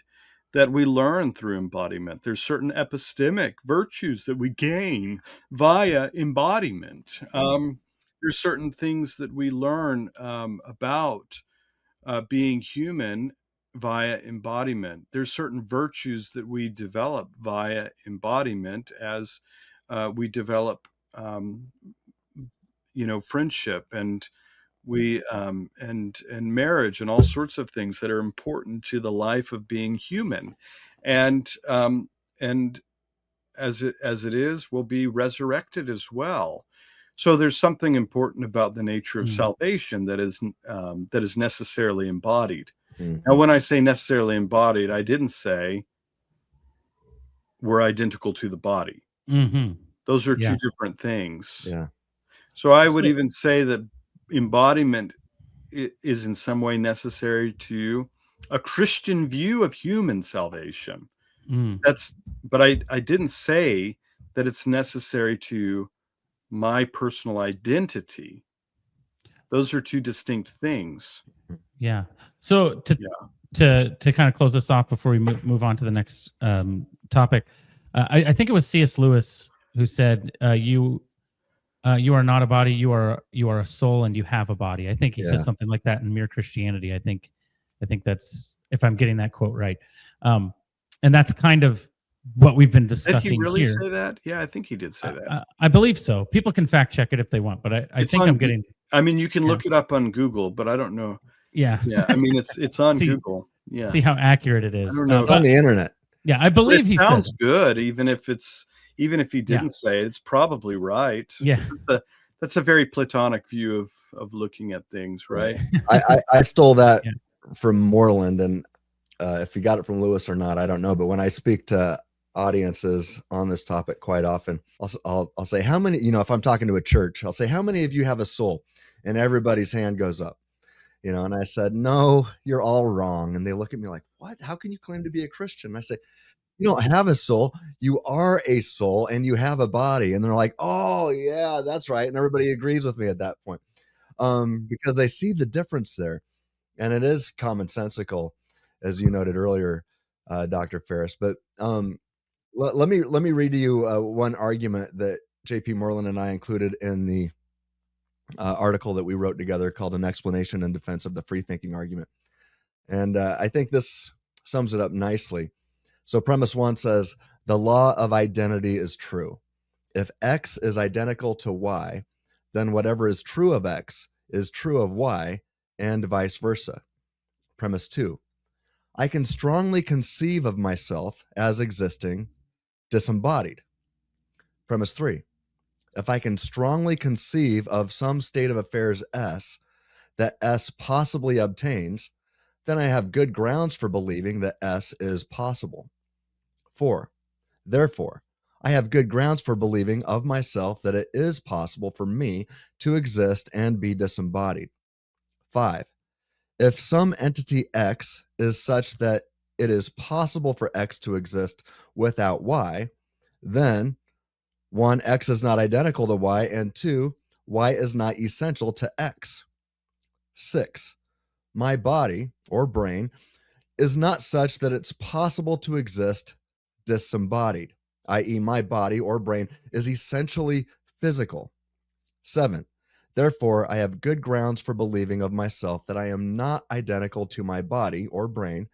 that we learn through embodiment. There's certain epistemic virtues that we gain via embodiment. There's certain things that we learn about being human via embodiment. There's certain virtues that we develop via embodiment as we develop, friendship, and we and marriage, and all sorts of things that are important to the life of being human, and as it is, will be resurrected as well. So there's something important about the nature of salvation that is necessarily embodied. Now, when I say necessarily embodied, I didn't say we're identical to the body. Those are two different things. Yeah. So I would even say that embodiment is in some way necessary to a Christian view of human salvation. But I didn't say that it's necessary to my personal identity. Those are two distinct things. Yeah. So to kind of close this off before we move on to the next topic, I think it was C.S. Lewis who said, "You are not a body. You are a soul, and you have a body." I think he says something like that in Mere Christianity. I think that's, if I'm getting that quote right, and that's kind of what we've been discussing. Did he really here. Say that? Yeah, I think he did say that. I believe so. People can fact check it if they want, but I think I'm getting. I mean, you can look it up on Google, but I don't know. Yeah. Yeah. I mean, it's on Google. Yeah. See how accurate it is. I don't know. It's on the internet. Yeah, I believe he sounds good, even if he didn't say it, it's probably right. Yeah. That's a very Platonic view of looking at things, right? I stole that from Moreland, and if he got it from Lewis or not, I don't know. But when I speak to audiences on this topic quite often, I'll say, how many, if I'm talking to a church, I'll say, how many of you have a soul? And everybody's hand goes up, and I said, no, you're all wrong. And they look at me like, what? How can you claim to be a Christian? And I say, you don't have a soul. You are a soul, and you have a body. And they're like, oh yeah, that's right. And everybody agrees with me at that point, because they see the difference there. And it is commonsensical, as you noted earlier, Dr. Farris. But let me read to you one argument that J.P. Moreland and I included in the article that we wrote together called "An Explanation in Defense of the FreeThinking Argument." And I think this sums it up nicely. So premise 1 says, the law of identity is true. If X is identical to Y, then whatever is true of X is true of Y, and vice versa. Premise 2, I can strongly conceive of myself as existing disembodied. Premise 3, if I can strongly conceive of some state of affairs S that S possibly obtains, then I have good grounds for believing that S is possible. 4, therefore, I have good grounds for believing of myself that it is possible for me to exist and be disembodied. 5, if some entity X is such that it is possible for X to exist without Y, then 1, X is not identical to Y, and 2, Y is not essential to X. 6, my body or brain is not such that it's possible to exist disembodied, i.e., my body or brain is essentially physical. 7, therefore, I have good grounds for believing of myself that I am not identical to my body or brain,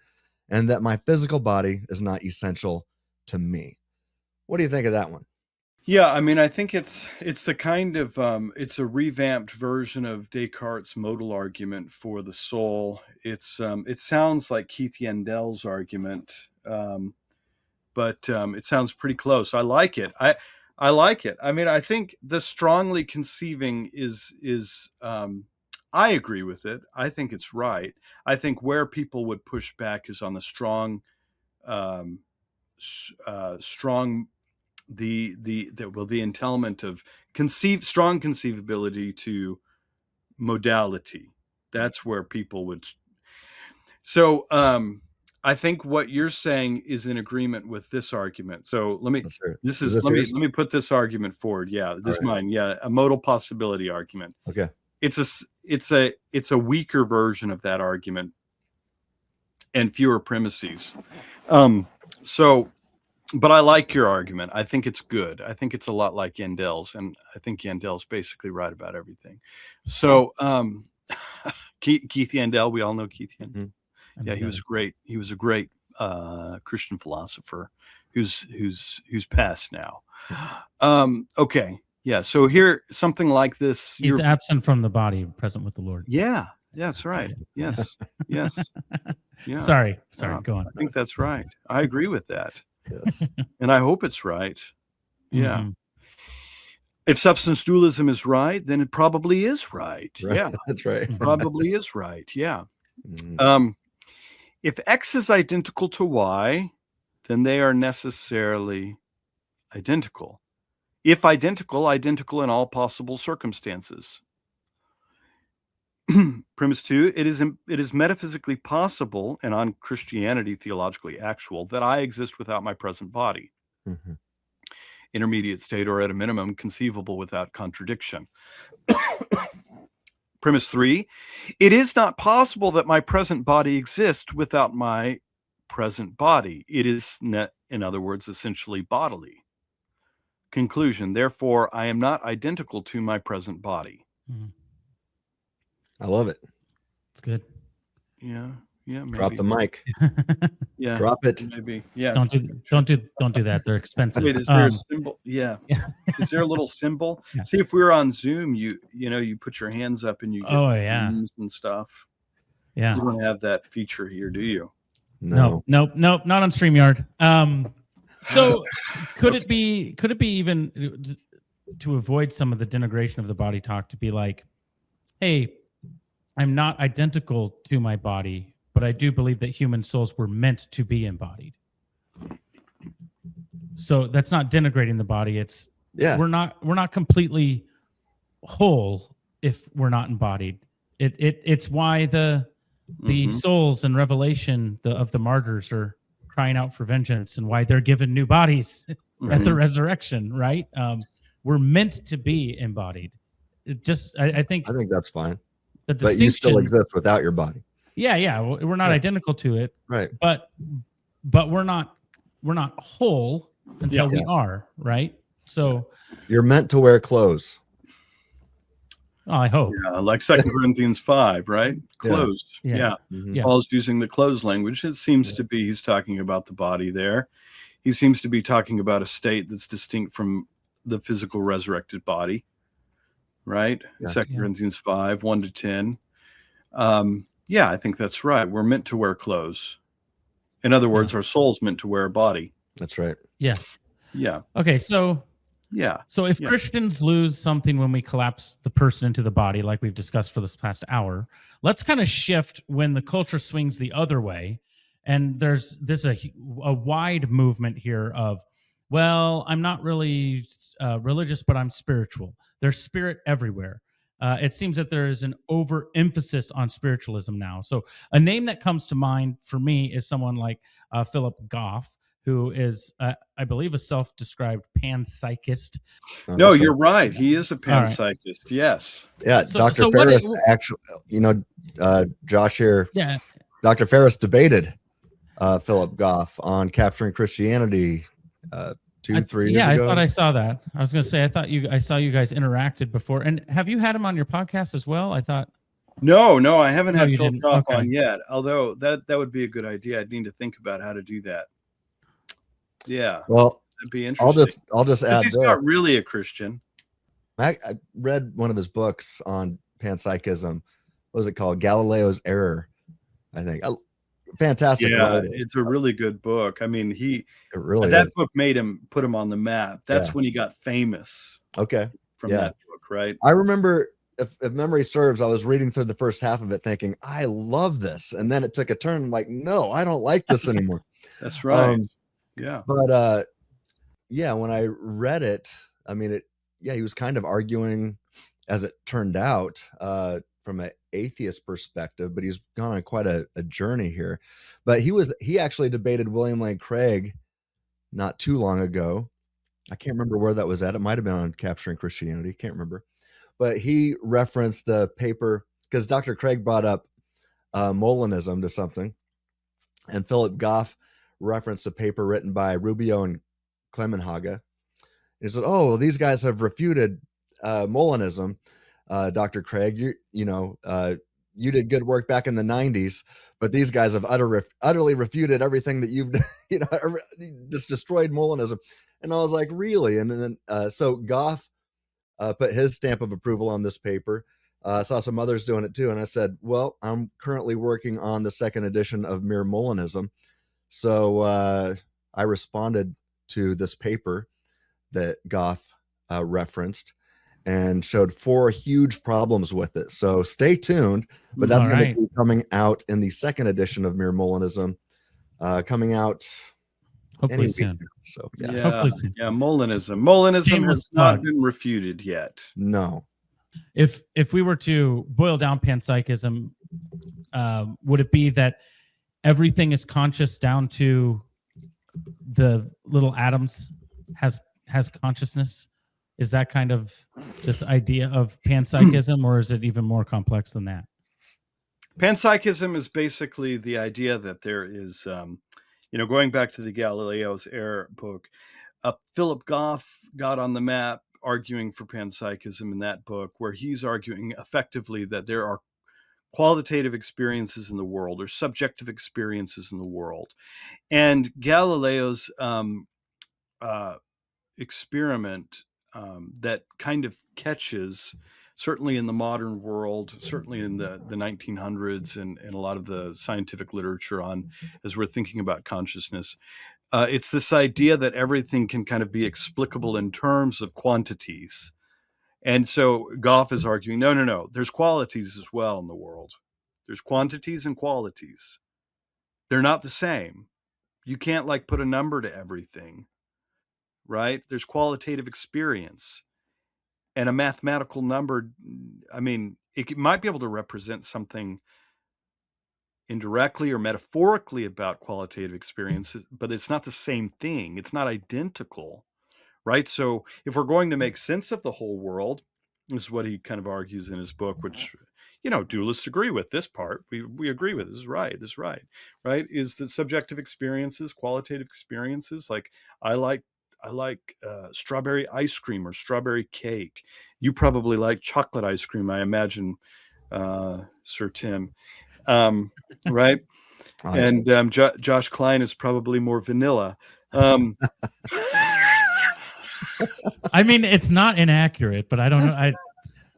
and that my physical body is not essential to me. What do you think of that one? Yeah, I mean, I think it's the kind of it's a revamped version of Descartes' modal argument for the soul. It sounds like Keith Yendel's argument, but it sounds pretty close. I like it. I like it. I mean, I think the strongly conceiving is I agree with it. I think it's right. I think where people would push back is on the strong the entailment of strong conceivability to modality. That's where people would. So I think what you're saying is in agreement with this argument. So let me let me put this argument forward. Yeah, this is mine. Yeah, a modal possibility argument. Okay. It's a weaker version of that argument and fewer premises. But I like your argument. I think it's good. I think it's a lot like Yendel's, and I think Yendel's basically right about everything. So Keith Yandel, we all know Keith Yandel. Mm-hmm. Yeah, he was great. He was a great Christian philosopher who's passed now. Okay. Yeah. So here, something like this. He's absent from the body, present with the Lord. Yeah. Yeah, that's right. Yes. Yes. Yeah. Sorry. Go on. I think that's right. I agree with that. Yes. And I hope it's right. Yeah. Mm-hmm. If substance dualism is right, then it probably is right. Yeah. That's right. It probably is right. Yeah. Mm-hmm. If X is identical to Y, then they are necessarily identical. If identical in all possible circumstances. Premise 2, it is metaphysically possible and on Christianity theologically actual that I exist without my present body. Mm-hmm. Intermediate state, or at a minimum conceivable without contradiction. Premise 3, it is not possible that my present body exists without my present body. It is, in other words, essentially bodily. Conclusion, therefore, I am not identical to my present body. Mm-hmm. I love it. It's good. Yeah. Yeah. Maybe. Drop the mic. Yeah. Drop it. Maybe. Yeah. Don't do that. They're expensive. Wait, is there a symbol? Yeah. Is there a little symbol? Yeah. See, if we were on Zoom, you put your hands up and you get names and stuff. Yeah. You don't have that feature here, do you? No, not on StreamYard. So could it be even to avoid some of the denigration of the body talk to be like, hey, I'm not identical to my body, but I do believe that human souls were meant to be embodied. So that's not denigrating the body. It's we're not completely whole if we're not embodied. It's why the mm-hmm. souls in Revelation of the martyrs are crying out for vengeance, and why they're given new bodies mm-hmm. at the resurrection. Right? We're meant to be embodied. I think that's fine. But you still exist without your body. Yeah. We're not identical to it, right? But we're not whole until we are, right? So you're meant to wear clothes. Oh, I hope. Yeah, like 2 Corinthians 5, right? Closed. Yeah. Mm-hmm. Paul's using the closed language. It seems to be he's talking about the body there. He seems to be talking about a state that's distinct from the physical resurrected body, right? 2 Corinthians 5, 1-10. I think that's right. We're meant to wear clothes. In other words, our soul's meant to wear a body. That's right. Yes. Yeah. Okay, so if Christians lose something when we collapse the person into the body, like we've discussed for this past hour, let's kind of shift when the culture swings the other way. And there's a wide movement here of, well, I'm not really religious, but I'm spiritual. There's spirit everywhere. It seems that there is an overemphasis on spiritualism now. So a name that comes to mind for me is someone like Philip Goff, who is, I believe, a self-described panpsychist. No, you're right. He is a panpsychist. Right. Yes. Yeah. Dr. Farris, actually, Josh here. Yeah. Dr. Farris debated Philip Goff on Capturing Christianity 3 years ago. Yeah, I thought I saw that. I was going to say, I saw you guys interacted before. And have you had him on your podcast as well? I thought. No, I haven't had Philip Goff on yet. Although that would be a good idea. I'd need to think about how to do that. Yeah. Well, that'd be interesting. I'll just add he's not really a Christian. I read one of his books on panpsychism. What was it called? Galileo's Error, I think. Fantastic. Yeah, it's a really good book. I mean, that book put him on the map. That's when he got famous. Okay. From that book, right? I remember, if memory serves, I was reading through the first half of it thinking, I love this. And then it took a turn. I'm like, no, I don't like this anymore. That's right. Yeah. But when I read it, I mean, he was kind of arguing, as it turned out, from an atheist perspective, but he's gone on quite a journey here. But he actually debated William Lane Craig not too long ago. I can't remember where that was at. It might have been on Capturing Christianity. Can't remember. But he referenced a paper because Dr. Craig brought up Molinism to something, and Philip Goff referenced a paper written by Rubio and Clemenhaga. He said, "Oh, these guys have refuted Molinism, Dr. Craig. You did good work back in the 90s, but these guys have utterly refuted everything that you've just destroyed Molinism." And I was like, really? And then so Goff put his stamp of approval on this paper. Saw some others doing it too, and I said, well, I'm currently working on the second edition of Mere Molinism. So I responded to this paper that Goff referenced and showed 4 huge problems with it. So stay tuned, but that's going to be coming out in the second edition of Mere Molinism, coming out hopefully soon. So hopefully soon. Yeah, Molinism has not been refuted yet. No. If we were to boil down panpsychism, would it be that everything is conscious down to the little atoms has consciousness? Is that kind of this idea of panpsychism, or is it even more complex than that? Panpsychism is basically the idea that there is, going back to the Galileo's Error book, Philip Goff got on the map arguing for panpsychism in that book, where he's arguing effectively that there are qualitative experiences in the world or subjective experiences in the world. And Galileo's experiment that kind of catches, certainly in the modern world, certainly in the 1900s and a lot of the scientific literature on, as we're thinking about consciousness, it's this idea that everything can kind of be explicable in terms of quantities. And so Goff is arguing, no, there's qualities as well in the world. There's quantities and qualities. They're not the same. You can't put a number to everything, right? There's qualitative experience. And a mathematical number, I mean, it might be able to represent something indirectly or metaphorically about qualitative experiences, but it's not the same thing. It's not identical, right? So if we're going to make sense of the whole world, this is what he kind of argues in his book, which, dualists agree with this part. We agree with this is right, right? Is that subjective experiences, qualitative experiences, like I strawberry ice cream or strawberry cake. You probably like chocolate ice cream, I imagine, Sir Tim, right? And Josh Klein is probably more vanilla. I mean, it's not inaccurate, but I don't know.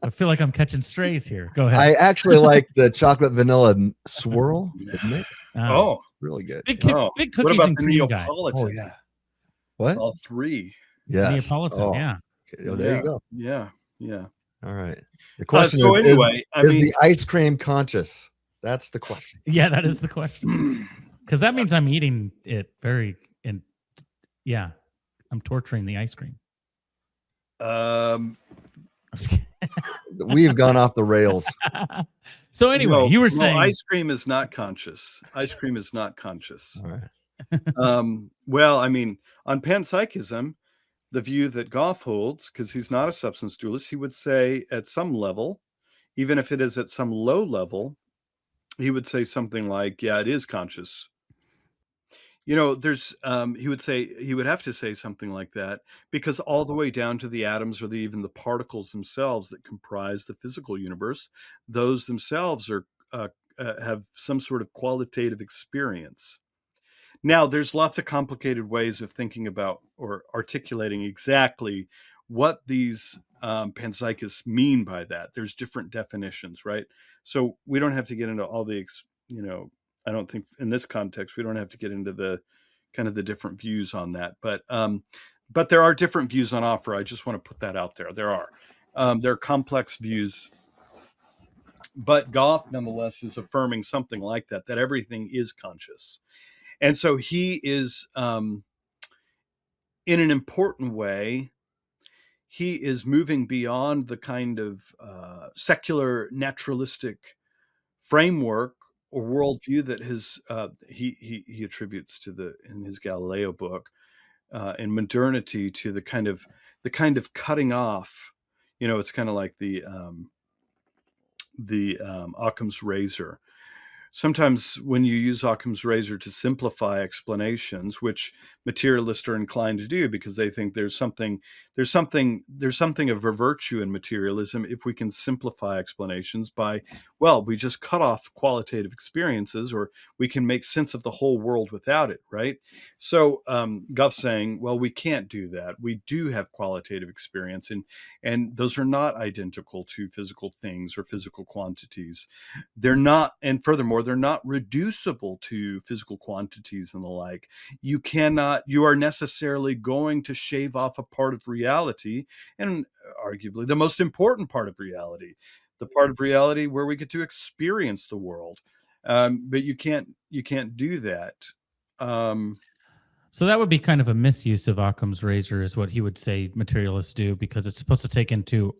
I feel like I'm catching strays here. Go ahead. I actually like the chocolate vanilla swirl. The mix. Oh, really good. Big cookies and cream guy. Oh yeah. What? All three. Yeah. Neapolitan. Yeah. Okay. Oh, there you go. Yeah. Yeah. All right. The question so is, anyway, is the ice cream conscious? That's the question. Yeah, that is the question. Because that means I'm eating it I'm torturing the ice cream. We've gone off the rails. So anyway, you were saying ice cream is not conscious. Ice cream is not conscious. All right. Well, I mean, on panpsychism, the view that Goff holds, because he's not a substance dualist, he would say at some level, even if it is at some low level, he would say something like, yeah, it is conscious. There's he would have to say something like that, because all the way down to the atoms or even the particles themselves that comprise the physical universe, those themselves are have some sort of qualitative experience. Now, there's lots of complicated ways of thinking about or articulating exactly what these panpsychists mean by that. There's different definitions, right? So we don't have to get into all the, I don't think in this context, we don't have to get into the kind of the different views on that. But there are different views on offer. I just want to put that out there. There are complex views. But Goff, nonetheless, is affirming something like that everything is conscious. And so he is, in an important way, he is moving beyond the kind of secular naturalistic framework or worldview that he attributes to in his Galileo book, in modernity, to the kind of cutting off. It's kind of like the Occam's razor. Sometimes when you use Occam's razor to simplify explanations, which materialists are inclined to do because they think there's something of a virtue in materialism if we can simplify explanations by, we just cut off qualitative experiences, or we can make sense of the whole world without it, right? So Goff's saying, well, we can't do that. We do have qualitative experience, and those are not identical to physical things or physical quantities. They're not, and furthermore, they're not reducible to physical quantities and the like. You are necessarily going to shave off a part of reality, and arguably the most important part of reality, the part of reality where we get to experience the world. But you can't do that. So that would be kind of a misuse of Occam's razor, is what he would say materialists do, because it's supposed to take into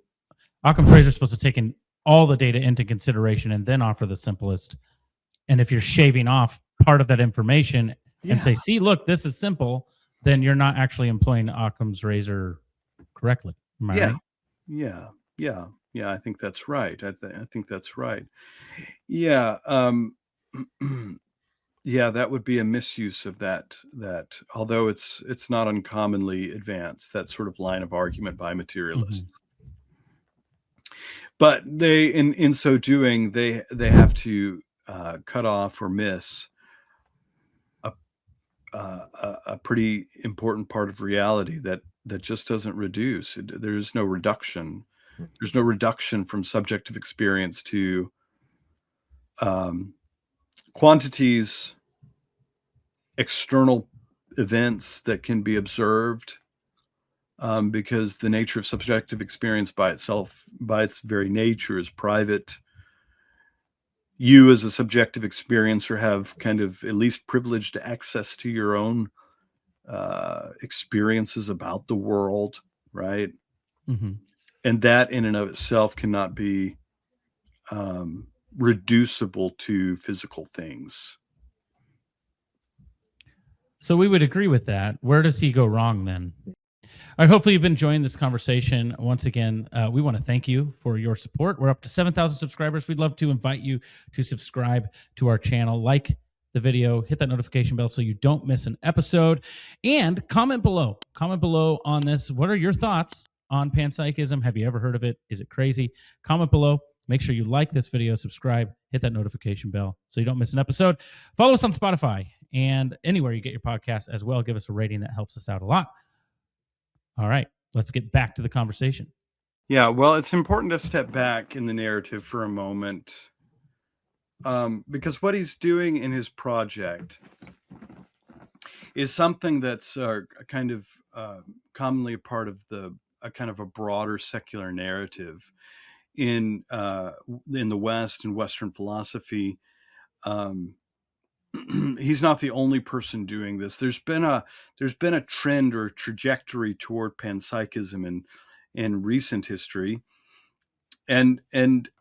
Occam's razor is supposed to take in all the data into consideration and then offer the simplest. And if you're shaving off part of that information and say, see, look, this is simple, then you're not actually employing Occam's razor correctly. Am I right? Yeah. I think that's right. I think that's right. Yeah. Yeah, that would be a misuse of that, although it's not uncommonly advanced, that sort of line of argument by materialists. Mm-hmm. But they, in so doing, they have to cut off or miss a pretty important part of reality that just doesn't reduce. There's no reduction. There's no reduction from subjective experience to quantities, external events that can be observed, because the nature of subjective experience by itself, by its very nature, is private. You as a subjective experiencer have kind of at least privileged access to your own experiences about the world, right? Mm-hmm. And that in and of itself cannot be reducible to physical things. So we would agree with that. Where does he go wrong then? All right, hopefully you've been enjoying this conversation. Once again, we want to thank you for your support. We're up to 7,000 subscribers. We'd love to invite you to subscribe to our channel, like the video, hit that notification bell so you don't miss an episode, and comment below. Comment below on this. What are your thoughts on panpsychism? Have you ever heard of it? Is it crazy? Comment below. Make sure you like this video, subscribe, hit that notification bell so you don't miss an episode. Follow us on Spotify and anywhere you get your podcast as well. Give us a rating. That helps us out a lot. All right, let's get back to the conversation. Yeah, well, it's important to step back in the narrative for a moment, because what he's doing in his project is something that's kind of commonly a part of a kind of a broader secular narrative in the West and Western philosophy. He's not the only person doing this. There's been a trend or trajectory toward panpsychism in recent history, and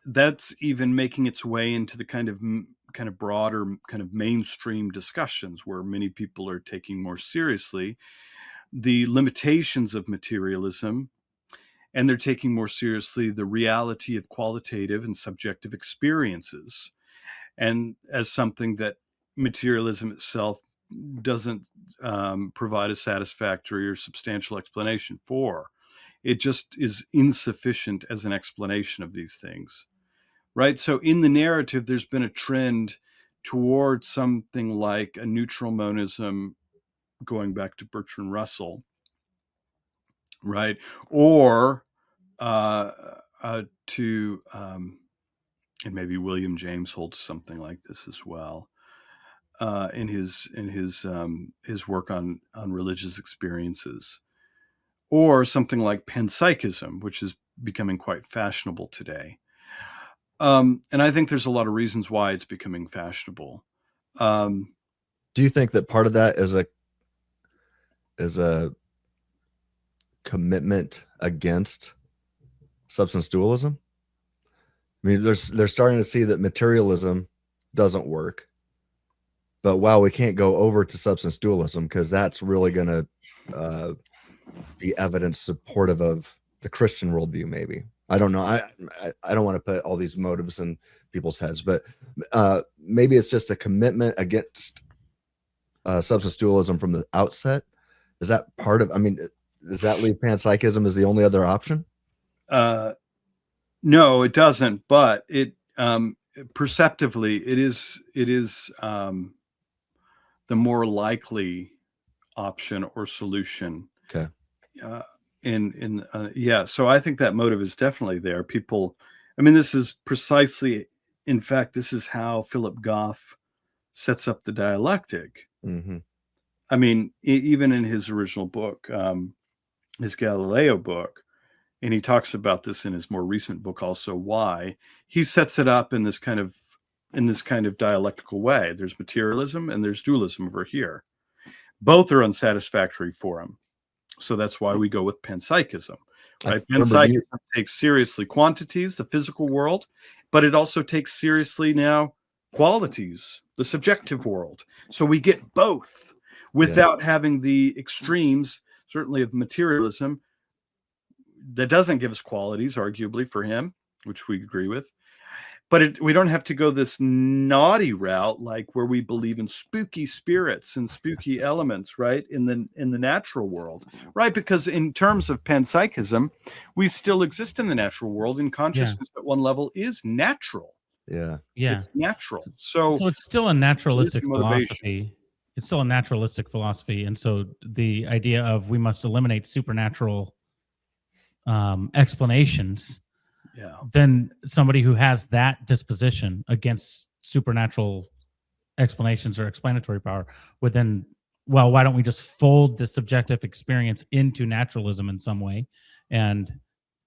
that's even making its way into the kind of broader kind of mainstream discussions where many people are taking more seriously the limitations of materialism, and they're taking more seriously the reality of qualitative and subjective experiences, and as something that materialism itself doesn't provide a satisfactory or substantial explanation for. It just is insufficient as an explanation of these things, right? So in the narrative, there's been a trend towards something like a neutral monism, going back to Bertrand Russell, right? Or and maybe William James holds something like this as well. In his work on religious experiences, or something like panpsychism, which is becoming quite fashionable today. And I think there's a lot of reasons why it's becoming fashionable. Do you think that part of that is a commitment against substance dualism? I mean, they're starting to see that materialism doesn't work. But wow, we can't go over to substance dualism because that's really going to be evidence supportive of the Christian worldview. Maybe, I don't know. I don't want to put all these motives in people's heads, but maybe it's just a commitment against substance dualism from the outset. Is that part of? I mean, does that leave panpsychism as the only other option? No, it doesn't. But it perceptively, it is. The more likely option or solution. Okay. So I think that motive is definitely there. People, I mean, this is precisely, in fact, this is how Philip Goff sets up the dialectic. Mm-hmm. I mean, even in his original book, his Galileo book, and he talks about this in his more recent book also, Why, he sets it up in this kind of dialectical way. There's materialism and there's dualism over here. Both are unsatisfactory for him. So that's why we go with panpsychism. Right? Panpsychism takes seriously quantities, the physical world, but it also takes seriously now qualities, the subjective world. So we get both without having the extremes, certainly of materialism, that doesn't give us qualities, arguably, for him, which we agree with. But we don't have to go this naughty route, like where we believe in spooky spirits and spooky elements, right? In the natural world, right? Because in terms of panpsychism, we still exist in the natural world, and consciousness at one level is natural. Yeah. It's natural. So it's still a naturalistic philosophy. It's still a naturalistic philosophy, and so the idea of we must eliminate supernatural explanations. Yeah. Then somebody who has that disposition against supernatural explanations or explanatory power would then, well, why don't we just fold the subjective experience into naturalism in some way? And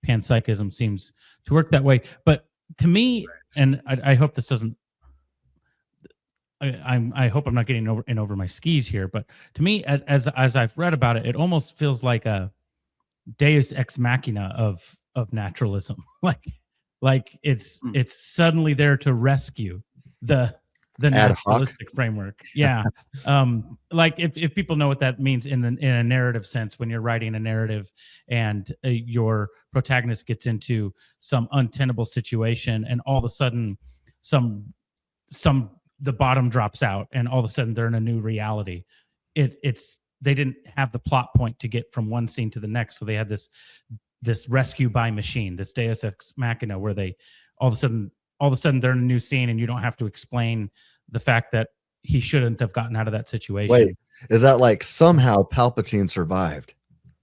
panpsychism seems to work that way. But to me, and I hope this doesn't, I hope I'm not getting over my skis here, but to me, as I've read about it, it almost feels like a Deus ex machina of naturalism, like it's suddenly there to rescue the naturalistic framework. Yeah. Like if people know what that means in a narrative sense, when you're writing a narrative and your protagonist gets into some untenable situation and all of a sudden some the bottom drops out and all of a sudden they're in a new reality. They didn't have the plot point to get from one scene to the next, so they had this rescue by machine, this Deus Ex Machina, where they all of a sudden they're in a new scene and you don't have to explain the fact that he shouldn't have gotten out of that situation. Wait, is that like somehow Palpatine survived?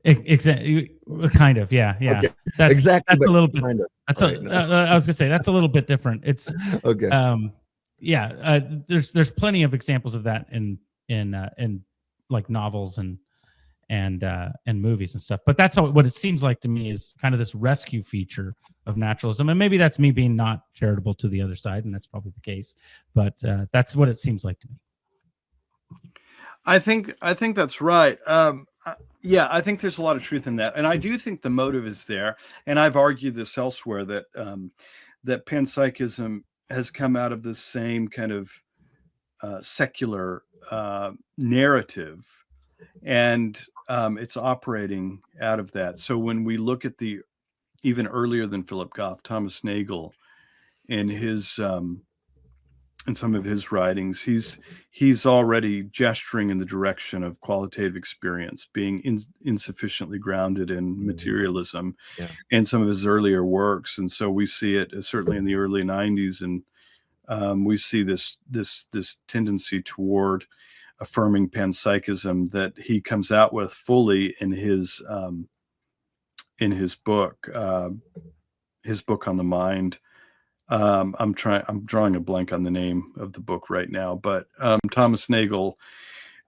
Exactly, kind of, yeah. Okay. That's exactly. That's a little bit. Kind of. That's I was gonna say that's a little bit different. It's okay. There's plenty of examples of that in like novels and movies and stuff. But that's what it seems like to me is kind of this rescue feature of naturalism. And maybe that's me being not charitable to the other side, and that's probably the case. But that's what it seems like to me. I think that's right. I think there's a lot of truth in that, and I do think the motive is there. And I've argued this elsewhere that that panpsychism has come out of the same kind of secular narrative, and it's operating out of that. So when we look at the even earlier than Philip Goff, Thomas Nagel, in his in some of his writings, he's already gesturing in the direction of qualitative experience being insufficiently grounded in materialism in some of his earlier works. And so we see it certainly in the early 90s, and we see this tendency toward affirming panpsychism that he comes out with fully in his book on the mind. I'm drawing a blank on the name of the book right now, but Thomas Nagel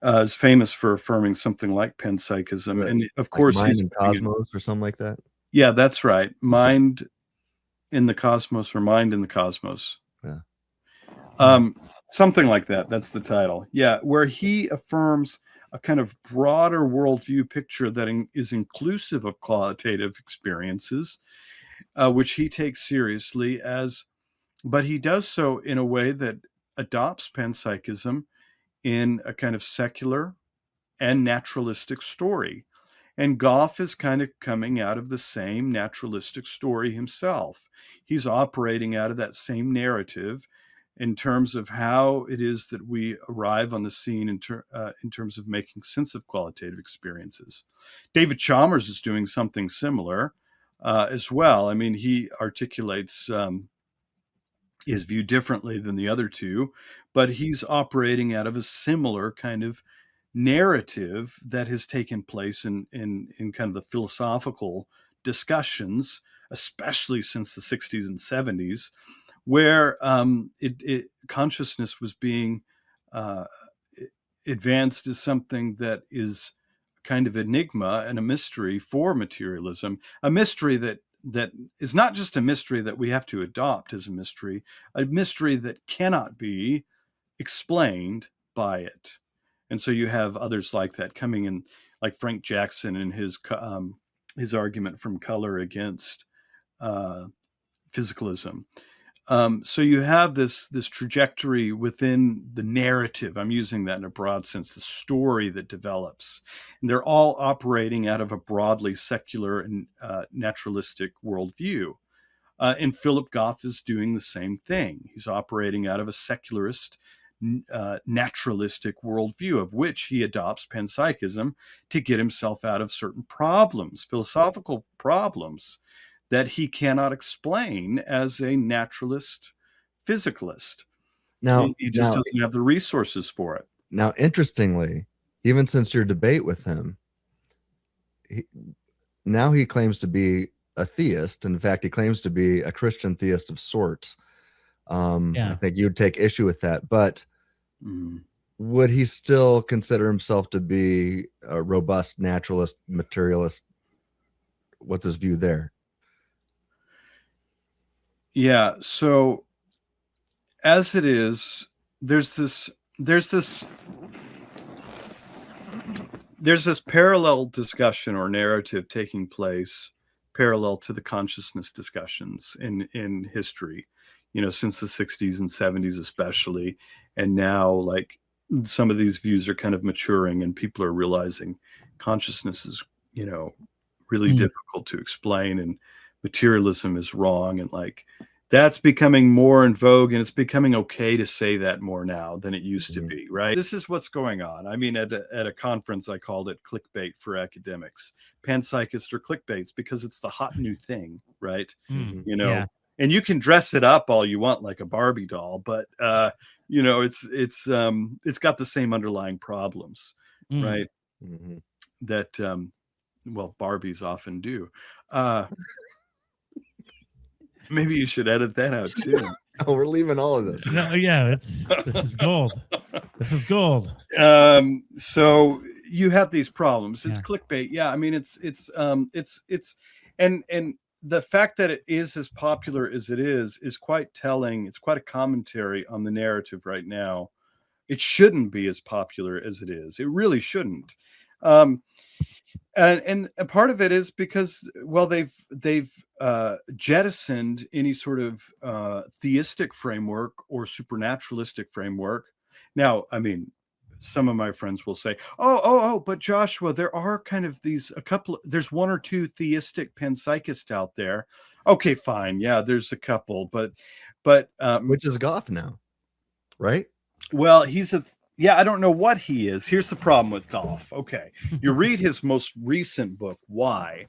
is famous for affirming something like panpsychism, right. And of course, Mind in Cosmos or something like that. Yeah, that's right. Mind in the Cosmos or Mind in the Cosmos. Yeah. Something like that. That's the title. Yeah, where he affirms a kind of broader worldview picture that is inclusive of qualitative experiences, which he takes seriously but he does so in a way that adopts panpsychism in a kind of secular and naturalistic story. And Goff is kind of coming out of the same naturalistic story himself. He's operating out of that same narrative in terms of how it is that we arrive on the scene in terms of making sense of qualitative experiences. David Chalmers is doing something similar as well. I mean, he articulates his view differently than the other two, but he's operating out of a similar kind of narrative that has taken place in kind of the philosophical discussions, especially since the 60s and 70s, where consciousness was being advanced as something that is kind of enigma and a mystery for materialism, a mystery that is not just a mystery that we have to adopt as a mystery that cannot be explained by it. And so you have others like that coming in, like Frank Jackson and his argument from color against physicalism. So you have this trajectory within the narrative. I'm using that in a broad sense, the story that develops. And they're all operating out of a broadly secular and naturalistic worldview. And Philip Goff is doing the same thing. He's operating out of a secularist, naturalistic worldview, of which he adopts panpsychism to get himself out of certain problems, philosophical problems, that he cannot explain as a naturalist physicalist. Now he just doesn't have the resources for it. Now, interestingly, even since your debate with him, now he claims to be a theist. In fact, he claims to be a Christian theist of sorts. I think you'd take issue with that, but would he still consider himself to be a robust naturalist, materialist? What's his view there? Yeah. So as it is, there's this parallel discussion or narrative taking place parallel to the consciousness discussions in history, since the 60s and 70s especially. And now, like, some of these views are kind of maturing and people are realizing consciousness is, really difficult to explain, and materialism is wrong, and That's becoming more in vogue, and it's becoming okay to say that more now than it used to be, right? This is what's going on. I mean, at a conference, I called it clickbait for academics. Panpsychists are clickbaits because it's the hot new thing, right? You know, and you can dress it up all you want like a Barbie doll, but you know, it's got the same underlying problems, right? That well, Barbies often do. Maybe you should edit that out too. Oh, we're leaving all of this. No, yeah, this is gold. This is gold. So you have these problems. It's clickbait. Yeah, I mean, it's and the fact that it is as popular as it is quite telling. It's quite a commentary on the narrative right now. It shouldn't be as popular as it is. It really shouldn't. And a part of it is because, well, they've jettisoned any sort of theistic framework or supernaturalistic framework. Now, I mean, some of my friends will say, but Joshua, there are kind of there's one or two theistic panpsychists out there. Okay, fine. Yeah, there's a couple, but which is Goff now, right? Well, I don't know what he is. Here's the problem with Goff. Okay. You read his most recent book, Why,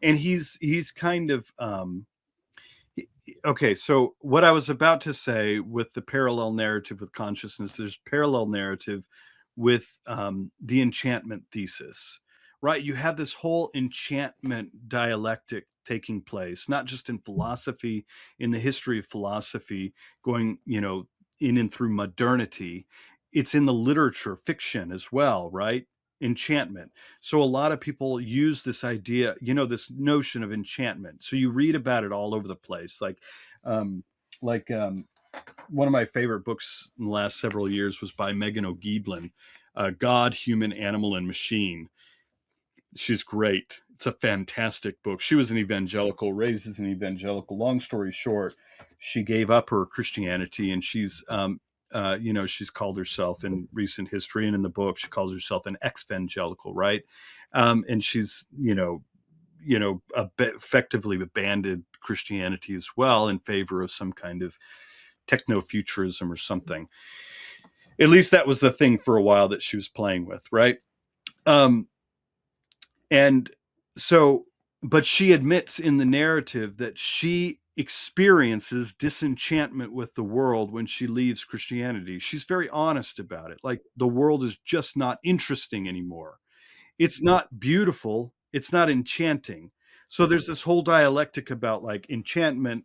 and he's kind of okay, so what I was about to say with the parallel narrative with consciousness, there's parallel narrative with the enchantment thesis, right? You have this whole enchantment dialectic taking place, not just in philosophy, in the history of philosophy, going, you know, in and through modernity. It's in the literature, fiction as well, right? Enchantment. So a lot of people use this idea, you know, this notion of enchantment. So you read about it all over the place. Like one of my favorite books in the last several years was by Megan O'Geeblin, God, Human, Animal, and Machine. She's great. It's a fantastic book. She was an evangelical, raised as an evangelical. Long story short, she gave up her Christianity, and she's you know, she's called herself in recent history and in the book, she calls herself an ex-evangelical, right? And she's, effectively abandoned Christianity as well in favor of some kind of techno-futurism or something. At least that was the thing for a while that she was playing with, right? And so, but she admits in the narrative that she experiences disenchantment with the world when she leaves Christianity. She's very honest about it. Like, the world is just not interesting anymore. It's not beautiful. It's not enchanting. So there's this whole dialectic about like enchantment,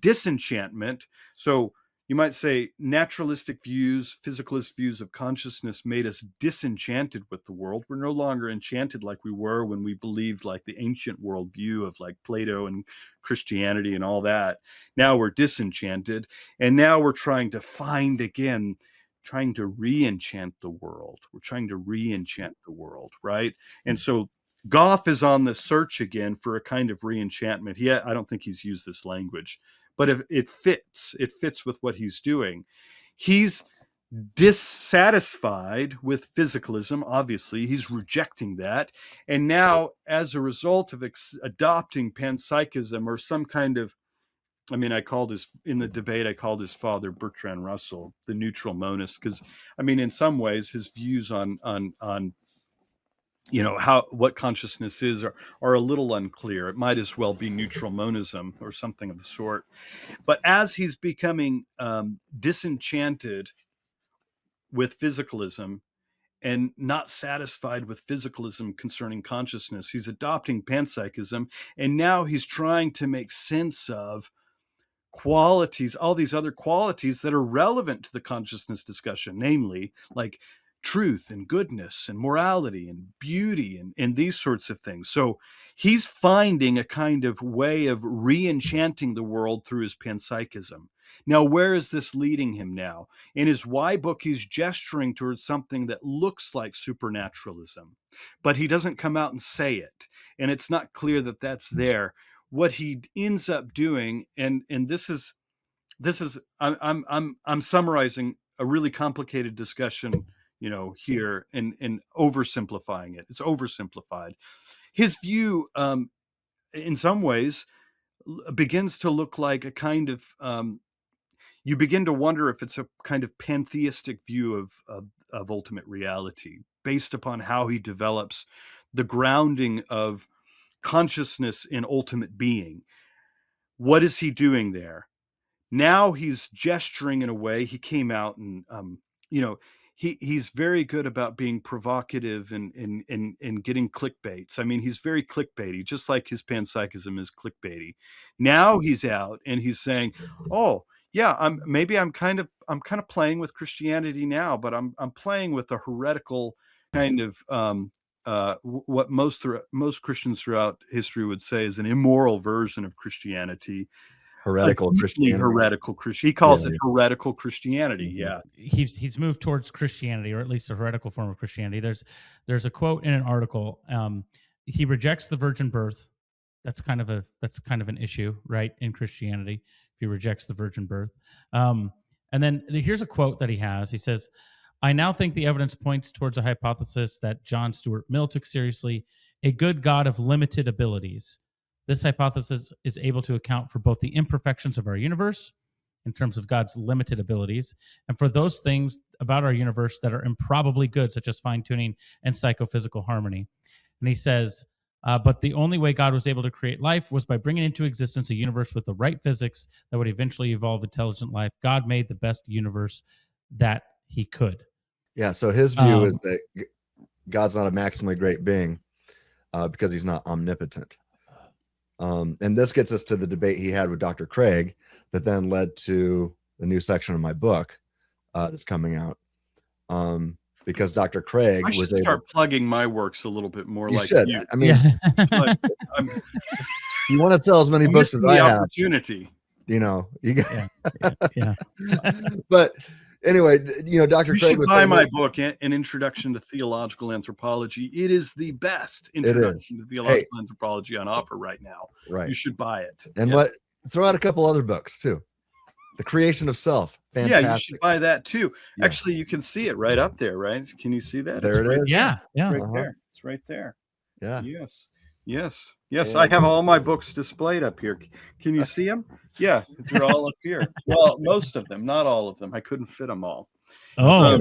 disenchantment. So you might say naturalistic views, physicalist views of consciousness made us disenchanted with the world. We're no longer enchanted like we were when we believed like the ancient worldview of like Plato and Christianity and all that. Now we're disenchanted, and now we're trying to find again, trying to re-enchant the world. We're trying to re-enchant the world, right? And so Goff is on the search again for a kind of re-enchantment. I don't think he's used this language, but if it fits with what he's doing. He's dissatisfied with physicalism. Obviously, he's rejecting that. And now, as a result of adopting panpsychism or some kind of, I mean, in the debate, I called his father, Bertrand Russell, the neutral monist, because, I mean, in some ways, his views on you know, what consciousness is are a little unclear. It might as well be neutral monism or something of the sort. But as he's becoming disenchanted with physicalism and not satisfied with physicalism concerning consciousness, he's adopting panpsychism, and now he's trying to make sense of qualities, all these other qualities that are relevant to the consciousness discussion, namely like truth and goodness and morality and beauty and these sorts of things. So he's finding a kind of way of re-enchanting the world through his panpsychism. Now, where is this leading him now? In his Why book, he's gesturing towards something that looks like supernaturalism, but he doesn't come out and say it. And it's not clear that that's there. What he ends up doing, and this is I'm summarizing a really complicated discussion, you know, here and oversimplifying it. It's oversimplified. His view, in some ways, begins to look like a kind of you begin to wonder if it's a kind of pantheistic view of ultimate reality, based upon how he develops the grounding of consciousness in ultimate being. What is he doing there? Now he's gesturing in a way. He came out and he's very good about being provocative and getting clickbaits. I mean, he's very clickbaity, just like his panpsychism is clickbaity. Now he's out and he's saying, "Oh, yeah, I'm kind of playing with Christianity now, but I'm playing with a heretical kind of what most Christians throughout history would say is an immoral version of Christianity." Heretical Christianity. Heretical Christianity. He calls it heretical Christianity. Yeah. He's moved towards Christianity, or at least a heretical form of Christianity. There's a quote in an article. He rejects the virgin birth. That's kind of an issue, right, in Christianity. If he rejects the virgin birth. And then here's a quote that he has. He says, "I now think the evidence points towards a hypothesis that John Stuart Mill took seriously, a good God of limited abilities. This hypothesis is able to account for both the imperfections of our universe, in terms of God's limited abilities, and for those things about our universe that are improbably good, such as fine-tuning and psychophysical harmony." And he says, but the only way God was able to create life was by bringing into existence a universe with the right physics that would eventually evolve intelligent life. God made the best universe that he could. Yeah, so his view is that God's not a maximally great being because he's not omnipotent. And this gets us to the debate he had with Dr. Craig that then led to the new section of my book that's coming out. Because Dr. Craig was able to start plugging my works a little bit more. You like should. You. I mean, you want to sell as many books as I have. Opportunity. You know, you got, yeah. But anyway, Dr. Craig should buy my book, An Introduction to Theological Anthropology. It is the best introduction to theological anthropology on offer right now. Right. You should buy it. And throw out a couple other books too. The Creation of Self. Fantastic. Yeah, you should buy that too. Yeah. Actually, you can see it right up there, right? Can you see that? There it is. Yeah. It's right there. It's right there. Yeah. Yes. I have all my books displayed up here. Can you see them? Yeah, they're all up here. Well, most of them, not all of them. I couldn't fit them all. Oh,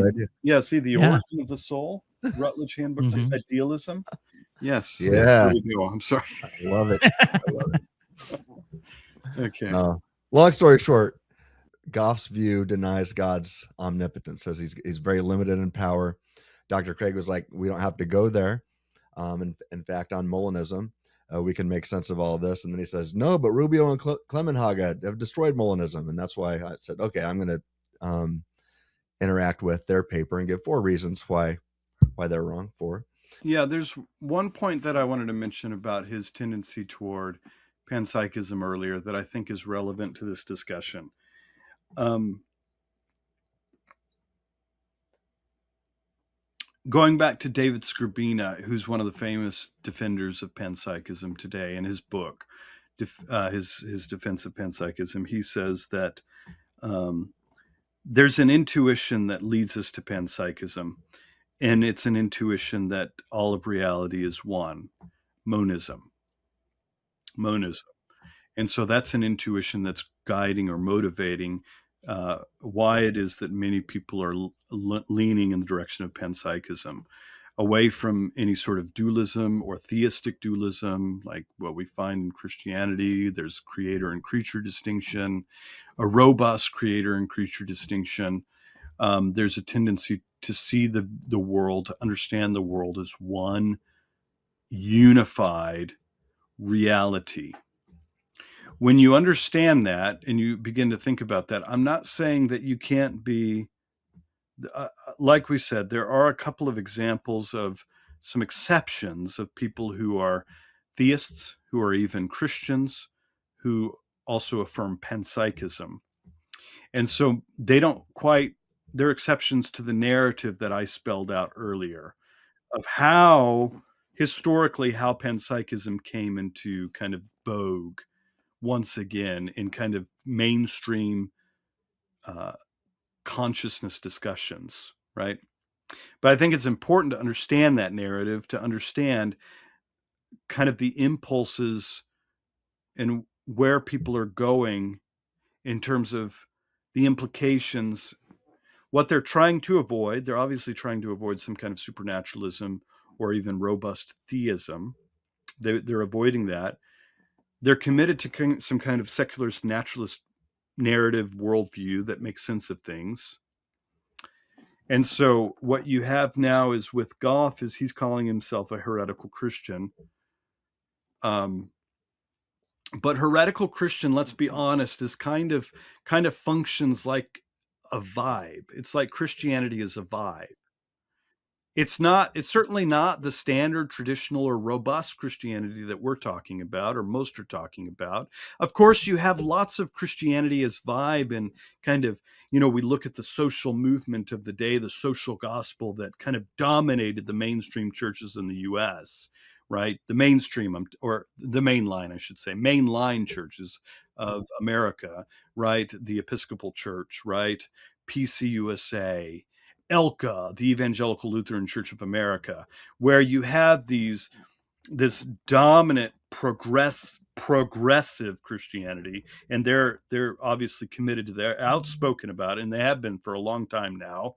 see the Origin of the Soul, Rutledge Handbook to Idealism. Yes. Yeah. There we go. I'm sorry. I love it. Okay. Long story short, Goff's view denies God's omnipotence, says he's very limited in power. Dr. Craig was like, we don't have to go there. In fact, on Molinism, we can make sense of all of this. And then he says, no, but Rubio and Clemenhaga have destroyed Molinism. And that's why I said, okay, I'm going to interact with their paper and give 4 reasons why they're wrong. 4. Yeah, there's one point that I wanted to mention about his tendency toward panpsychism earlier that I think is relevant to this discussion. Going back to David Skrbina, who's one of the famous defenders of panpsychism today, in his book, his defense of panpsychism, he says that there's an intuition that leads us to panpsychism, and it's an intuition that all of reality is one, monism. And so that's an intuition that's guiding or motivating why it is that many people are leaning in the direction of panpsychism, away from any sort of dualism or theistic dualism, like what we find in Christianity. There's creator and creature distinction, a robust creator and creature distinction. There's a tendency to see the world, to understand the world as one unified reality. When you understand that and you begin to think about that, I'm not saying that you can't be, like we said, there are a couple of examples of some exceptions of people who are theists, who are even Christians, who also affirm panpsychism. And so they're exceptions to the narrative that I spelled out earlier of how, historically, how panpsychism came into kind of vogue once again in kind of mainstream consciousness discussions, right? But I think it's important to understand that narrative, to understand kind of the impulses and where people are going in terms of the implications, what they're trying to avoid. They're obviously trying to avoid some kind of supernaturalism or even robust theism. They're avoiding that. They're committed to some kind of secularist naturalist narrative worldview that makes sense of things. And so what you have now is with Goff is he's calling himself a heretical Christian. But heretical Christian, let's be honest, is kind of functions like a vibe. It's like Christianity is a vibe. It's certainly not the standard traditional or robust Christianity that we're talking about, or most are talking about. Of course, you have lots of Christianity as vibe, and kind of, we look at the social movement of the day, the social gospel that kind of dominated the mainstream churches in the US, right? The mainstream, or the mainline, I should say, mainline churches of America, right? The Episcopal Church, right? PCUSA, ELCA, the Evangelical Lutheran Church of America, where you have this dominant progressive Christianity, and they're obviously committed to, they're outspoken about it, and they have been for a long time now,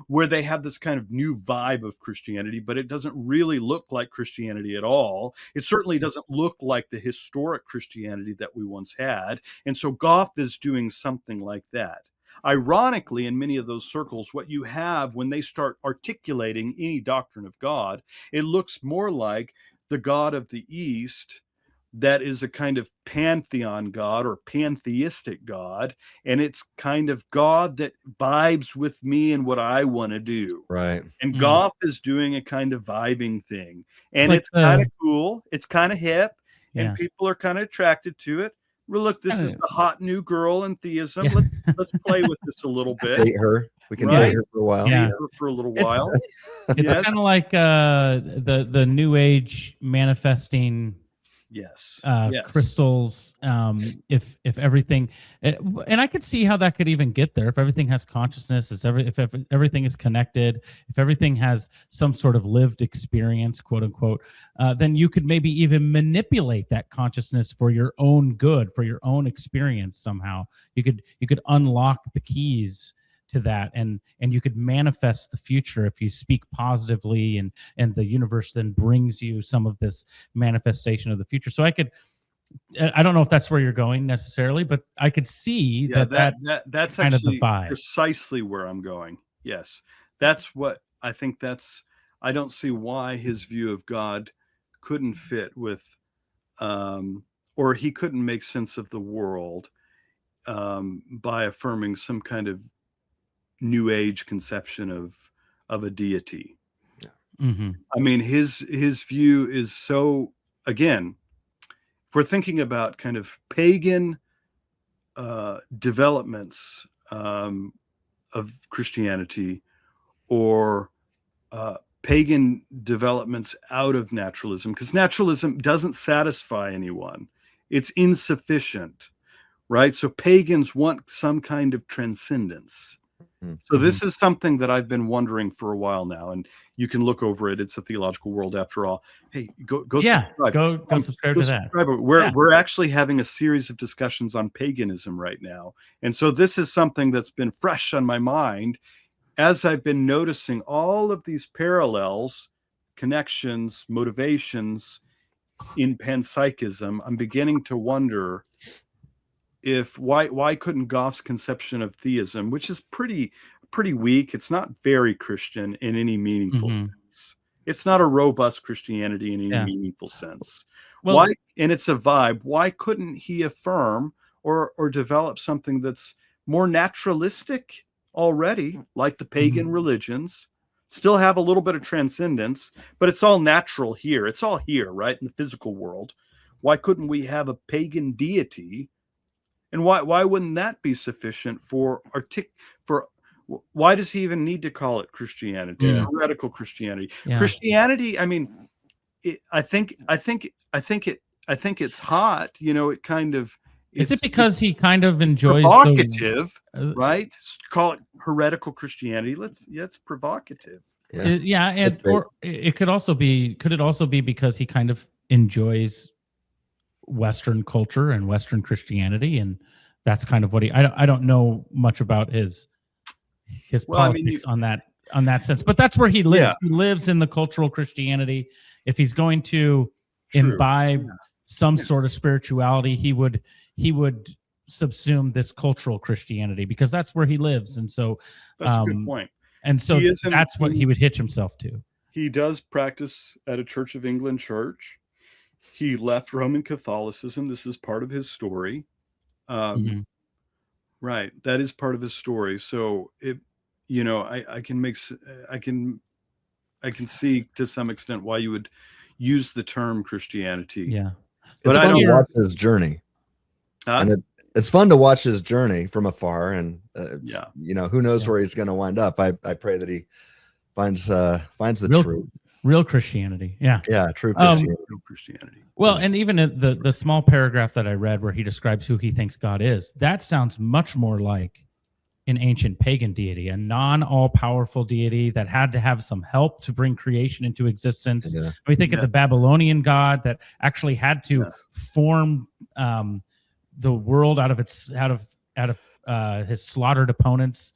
where they have this kind of new vibe of Christianity, but it doesn't really look like Christianity at all. It certainly doesn't look like the historic Christianity that we once had. And so Goff is doing something like that. Ironically, in many of those circles, what you have when they start articulating any doctrine of God, it looks more like the God of the East, that is a kind of pantheon God or pantheistic God, and it's kind of God that vibes with me and what I want to do. Right. And Goff is doing a kind of vibing thing, and it's kind of cool. It's kind of hip, and people are kind of attracted to it. Well, look, this is the hot new girl in theism. Yeah. Let's play with this a little bit. Date her. We can date her for a while. Yeah. Date her for a little while. It's kind of like the New Age manifesting. Yes. Crystals. If everything, and I could see how that could even get there. If everything has consciousness, if everything is connected, if everything has some sort of lived experience, quote unquote, then you could maybe even manipulate that consciousness for your own good, for your own experience somehow. You could unlock the keys to that, and you could manifest the future if you speak positively, and the universe then brings you some of this manifestation of the future. So I don't know if that's where you're going necessarily, but I could see that's kind of the vibe. Precisely where I'm going. Yes, that's what I think. I don't see why his view of God couldn't fit with, or he couldn't make sense of the world by affirming some kind of New Age conception of a deity. Mm-hmm. I mean, his view is so, again, if we're thinking about kind of pagan developments of Christianity, or pagan developments out of naturalism, because naturalism doesn't satisfy anyone. It's insufficient, right? So pagans want some kind of transcendence. So this is something that I've been wondering for a while now, and you can look over it. It's a theological world after all. Hey, go subscribe. Go subscribe to that. We're actually having a series of discussions on paganism right now. And so this is something that's been fresh on my mind as I've been noticing all of these parallels, connections, motivations in panpsychism. I'm beginning to wonder why couldn't Goff's conception of theism, which is pretty weak, it's not very Christian in any meaningful sense. It's not a robust Christianity in any meaningful sense. Well, why? And it's a vibe. Why couldn't he affirm or develop something that's more naturalistic already, like the pagan religions, still have a little bit of transcendence, but it's all natural here. It's all here, right, in the physical world. Why couldn't we have a pagan deity? And why wouldn't that be sufficient for why does he even need to call it Christianity? Heretical Christianity. Christianity, I mean, I think it's hot, it kind of is it because he kind of enjoys provocative, right? Call it heretical Christianity. It's provocative. And or it could it also be because he kind of enjoys Western culture and Western Christianity, and that's kind of what I don't know much about his politics on that sense, but that's where he lives. He lives in the cultural Christianity. If he's going to imbibe some sort of spirituality, he would subsume this cultural Christianity because that's where he lives. And so that's a good point. And so that's what he would hitch himself to. He does practice at a Church of England church. He left Roman Catholicism. This is part of his story. Right. That is part of his story. So I can see to some extent why you would use the term Christianity. Yeah. But I don't watch his journey. And it's fun to watch his journey from afar, and who knows where he's going to wind up. I pray that he finds the truth, real Christianity. Yeah, true Christianity. Well, and even the small paragraph that I read where he describes who he thinks God is, that sounds much more like an ancient pagan deity, a non-all-powerful deity that had to have some help to bring creation into existence. Yeah. We think of the Babylonian god that actually had to form the world out of his slaughtered opponents.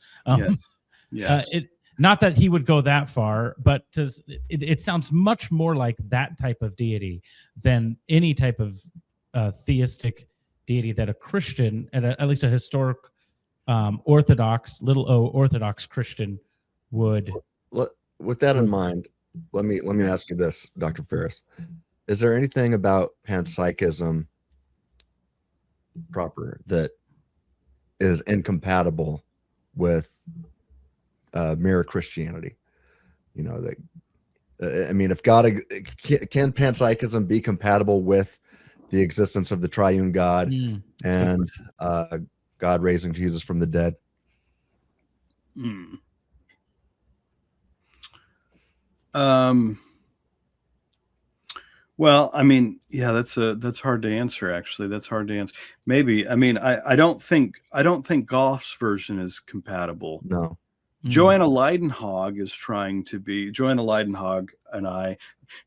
Not that he would go that far, but it sounds much more like that type of deity than any type of theistic deity that a Christian, at least a historic Orthodox, little o Orthodox Christian would. With that in mind, let me ask you this, Dr. Farris. Is there anything about panpsychism proper that is incompatible with mere Christianity? If God, can panpsychism be compatible with the existence of the triune God and God raising Jesus from the dead? Well, that's hard to answer. Actually, that's hard to answer. Maybe. I don't think Goff's version is compatible. No. Joanna Leidenhog is trying to be. Joanna Leidenhog and I.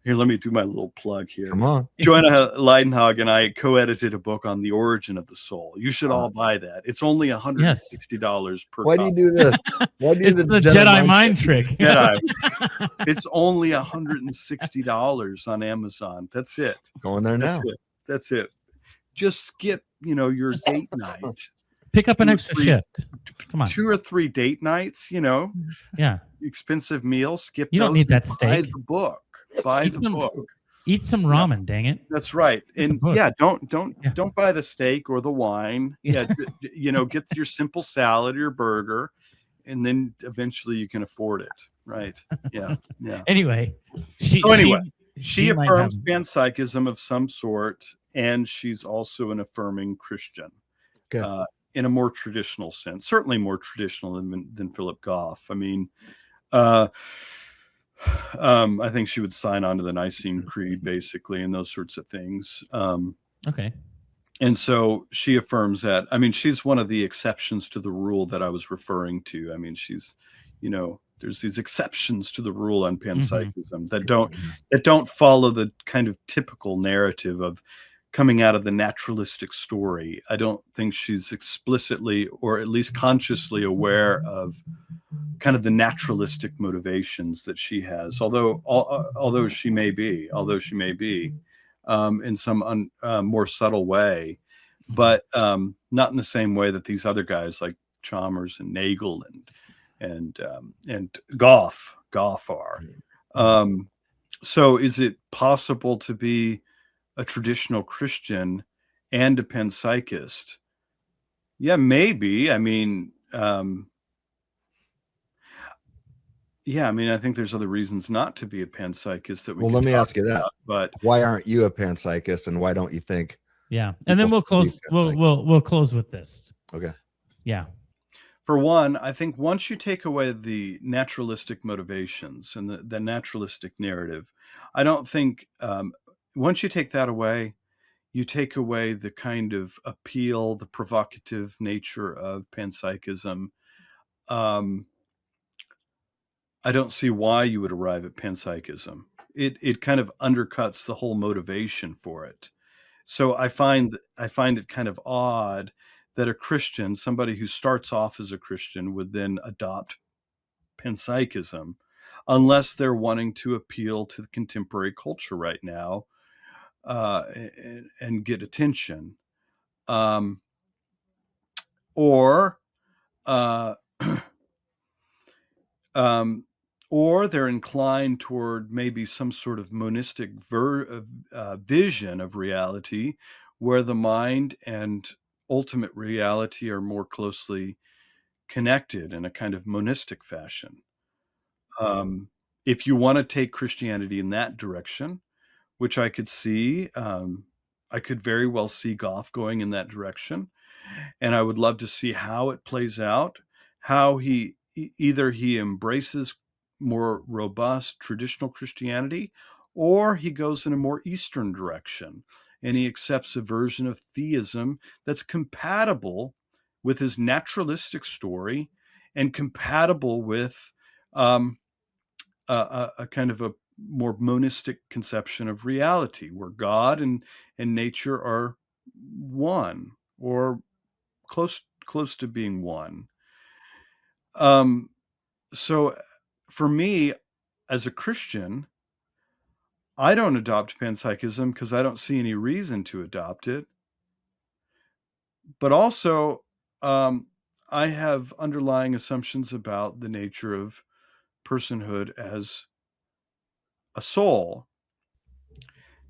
Here, let me do my little plug here. Come on. Joanna Leidenhog and I co-edited a book on the origin of the soul. You should all buy that. It's only $160 per. Why do you do this? Why do you it's the Jedi mind trick. Jedi. It's only $160 on Amazon. That's it. Going there now. That's it. Just skip, your date night. Pick up an extra shift. Come on. 2 or 3 date nights, Yeah. Expensive meals. Skip. You don't need that steak. Buy the book. Buy the book. Eat some ramen, dang it. That's right. And don't buy the steak or the wine. Get your simple salad or your burger, and then eventually you can afford it. Right. Yeah. Anyway, she affirms panpsychism of some sort, and she's also an affirming Christian. Okay. In a more traditional sense, certainly more traditional than Philip Goff. I think she would sign on to the Nicene Creed, basically, and those sorts of things. Okay. And so she affirms that. She's one of the exceptions to the rule that I was referring to. She's, there's these exceptions to the rule on panpsychism that don't follow the kind of typical narrative of coming out of the naturalistic story. I don't think she's explicitly or at least consciously aware of kind of the naturalistic motivations that she has, although she may be in some more subtle way, but not in the same way that these other guys like Chalmers and Nagel and Goff are. So is it possible to be a traditional Christian and a panpsychist? Yeah, maybe. I think there's other reasons not to be a panpsychist that we. Well, let me ask you that. But why aren't you a panpsychist, and why don't you think? Yeah, and then we'll close. We'll close with this. Okay. Yeah. For one, I think once you take away the naturalistic motivations and the naturalistic narrative, I don't think once you take that away, you take away the kind of appeal, the provocative nature of panpsychism. I don't see why you would arrive at panpsychism. It kind of undercuts the whole motivation for it. So I find it kind of odd that a Christian, somebody who starts off as a Christian, would then adopt panpsychism, unless they're wanting to appeal to the contemporary culture right now, and get attention, or or they're inclined toward maybe some sort of monistic vision of reality, where the mind and ultimate reality are more closely connected in a kind of monistic fashion. If you want to take Christianity in that direction, which I could see, I could very well see Goff going in that direction, and I would love to see how it plays out, how either he embraces more robust traditional Christianity, or he goes in a more Eastern direction and he accepts a version of theism that's compatible with his naturalistic story and compatible with a kind of a more monistic conception of reality, where God and nature are one, or close to being one. So for me, as a Christian, I don't adopt panpsychism because I don't see any reason to adopt it. But also, I have underlying assumptions about the nature of personhood as a soul.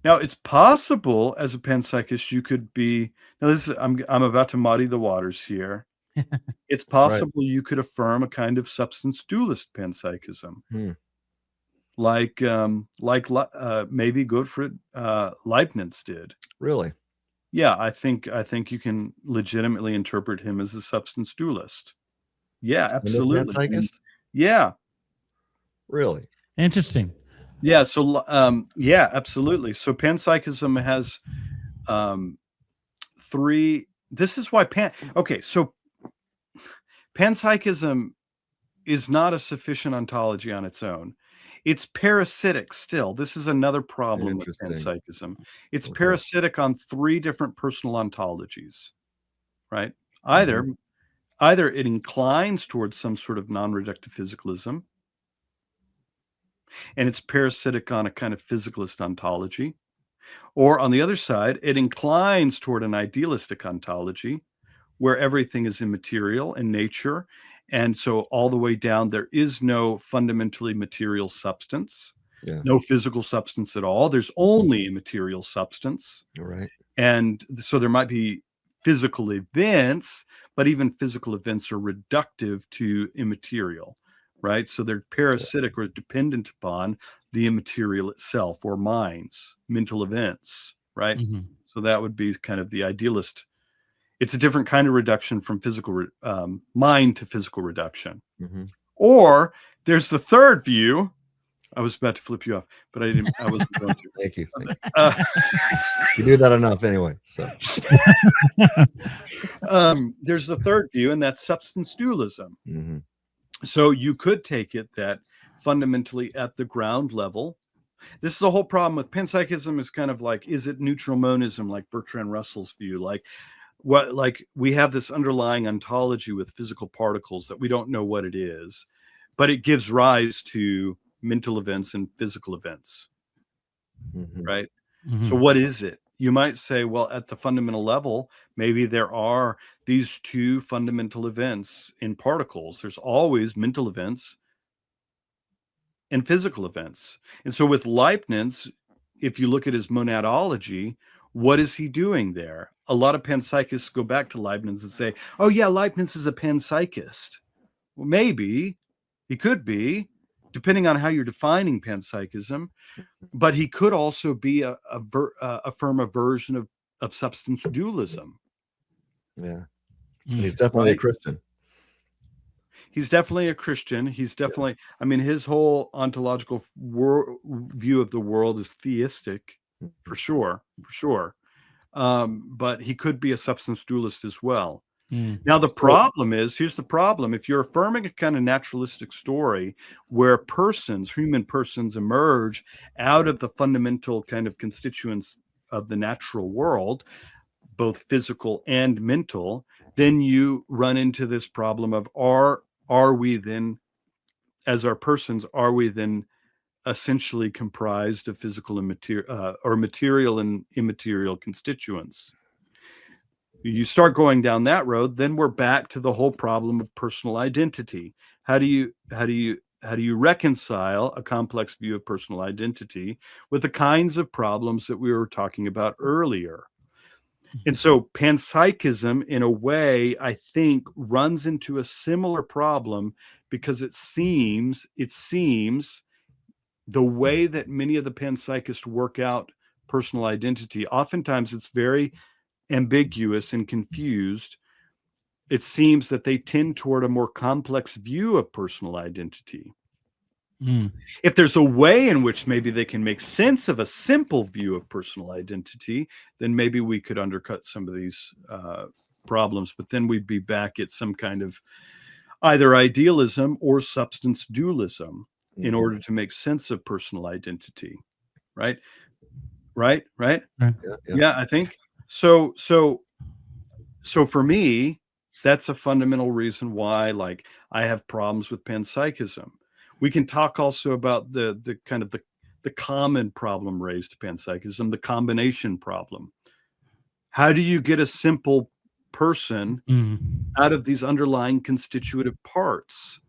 Now, it's possible as a panpsychist you could be. Now, this is, I'm about to muddy the waters here. It's possible you could affirm a kind of substance dualist panpsychism, like maybe Gottfried Leibniz did. Really? Yeah, I think you can legitimately interpret him as a substance dualist. Yeah, absolutely. Panpsychist? Yeah. Really? Interesting. Yeah. So, yeah, absolutely. So panpsychism has three. This is why okay, so panpsychism is not a sufficient ontology on its own. It's parasitic still. This is another problem with panpsychism. It's parasitic on three different personal ontologies, right? Either it inclines towards some sort of non-reductive physicalism, and it's parasitic on a kind of physicalist ontology, or on the other side, it inclines toward an idealistic ontology, where everything is immaterial in nature. And so all the way down, there is no fundamentally material substance, no physical substance at all. There's only immaterial substance. Right. And so there might be physical events, but even physical events are reductive to immaterial, right? So they're parasitic or dependent upon the immaterial itself, or minds, mental events, right? So that would be kind of the idealist. It's a different kind of reduction from physical mind to physical reduction. Or there's the third view. I was about to flip you off, but I didn't. I wasn't going to. Thank you. You do that enough anyway. So there's the third view, and that's substance dualism. So you could take it that fundamentally at the ground level, this is a whole problem with panpsychism. Is kind of like, is it neutral monism, like Bertrand Russell's view? Like we have this underlying ontology with physical particles that we don't know what it is, but it gives rise to mental events and physical events, right? So what is it? You might say, well, at the fundamental level, maybe there are these two fundamental events in particles. There's always mental events and physical events. And so with Leibniz, if you look at his monadology, what is he doing there? A lot of panpsychists go back to Leibniz and say, oh yeah, Leibniz is a panpsychist. Well, maybe he could be, depending on how you're defining panpsychism, but he could also be affirm a version of substance dualism. Yeah. He's definitely a Christian. He's definitely a Christian. He's definitely, I mean, his whole ontological view of the world is theistic, for sure. But he could be a substance dualist as well. Now, the problem is, here's the problem. If you're affirming a kind of naturalistic story where human persons emerge out of the fundamental kind of constituents of the natural world, both physical and mental, then you run into this problem of are we then, as our persons, are we then essentially comprised of physical and material and immaterial constituents? You start going down that road, then we're back to the whole problem of personal identity. How do you reconcile a complex view of personal identity with the kinds of problems that we were talking about earlier? And so panpsychism, in a way, I think, runs into a similar problem, because it seems the way that many of the panpsychists work out personal identity, oftentimes it's very ambiguous and confused. It seems that they tend toward a more complex view of personal identity. If there's a way in which maybe they can make sense of a simple view of personal identity, then maybe we could undercut some of these problems. But then we'd be back at some kind of either idealism or substance dualism in order to make sense of personal identity. Right? Yeah, I think so. So for me, that's a fundamental reason why, like, I have problems with panpsychism. We can talk also about the kind of the common problem raised to panpsychism, the combination problem. How do you get a simple person out of these underlying constitutive parts?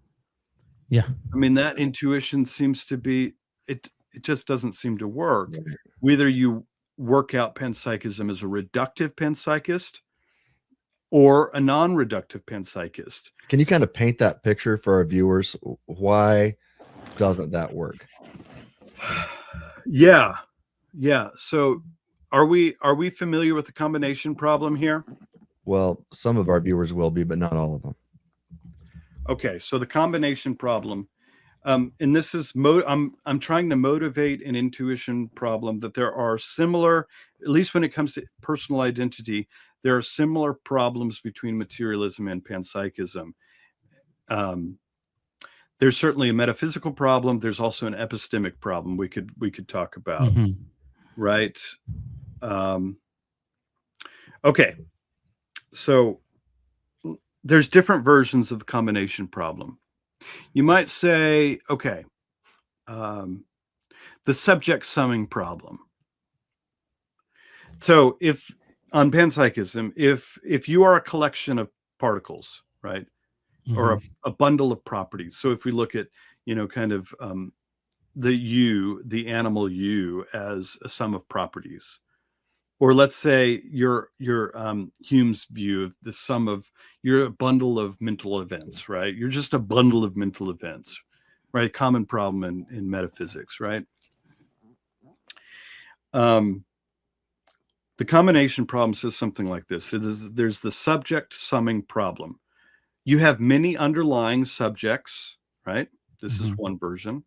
Yeah. I mean, that intuition seems to be, it just doesn't seem to work. Whether you work out panpsychism as a reductive panpsychist or a non-reductive panpsychist. Can you kind of paint that picture for our viewers? Why doesn't that work? Yeah. So are we familiar with the combination problem here? Well, some of our viewers will be, but not all of them. Okay, so the combination problem, and this is I'm trying to motivate an intuition problem that there are similar, at least when it comes to personal identity, there are similar problems between materialism and panpsychism. There's certainly a metaphysical problem. There's also an epistemic problem we could talk about, right? Okay, so there's different versions of the combination problem. You might say, okay, the subject summing problem. So if on panpsychism, if you are a collection of particles, right, or a bundle of properties. So if we look at, kind of the animal you as a sum of properties, or let's say your Hume's view of the sum of, you're a bundle of mental events, right? You're just a bundle of mental events, right? Common problem in metaphysics, right? The combination problem says something like this. So there's the subject summing problem. You have many underlying subjects, right? This is one version,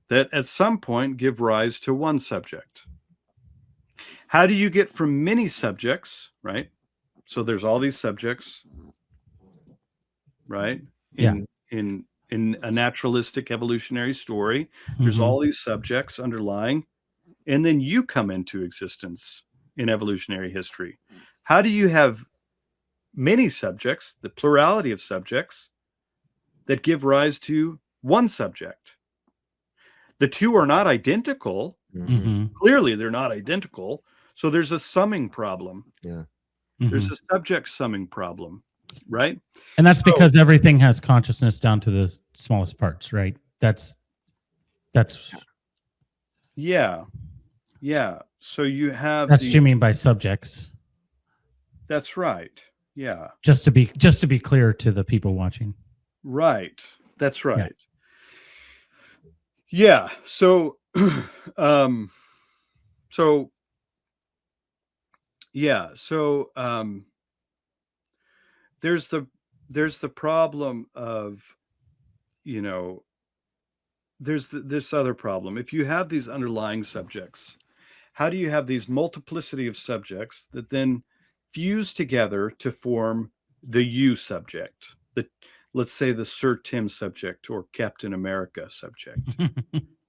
that at some point give rise to one subject. How do you get from many subjects, right? So there's all these subjects, right? In a naturalistic evolutionary story, there's all these subjects underlying, and then you come into existence in evolutionary history. How do you have many subjects, the plurality of subjects, that give rise to one subject? The two are not identical. Clearly, they're not identical. So there's a summing problem. There's a subject summing problem, right? And that's because everything has consciousness down to the smallest parts, right? That's yeah. So you have that's what you mean by subjects. That's right. Yeah. Just to be clear to the people watching. Right. That's right. Yeah. So there's the problem of, there's this other problem. If you have these underlying subjects, how do you have these multiplicity of subjects that then fuse together to form the you subject? Let's say the Sir Tim subject or Captain America subject,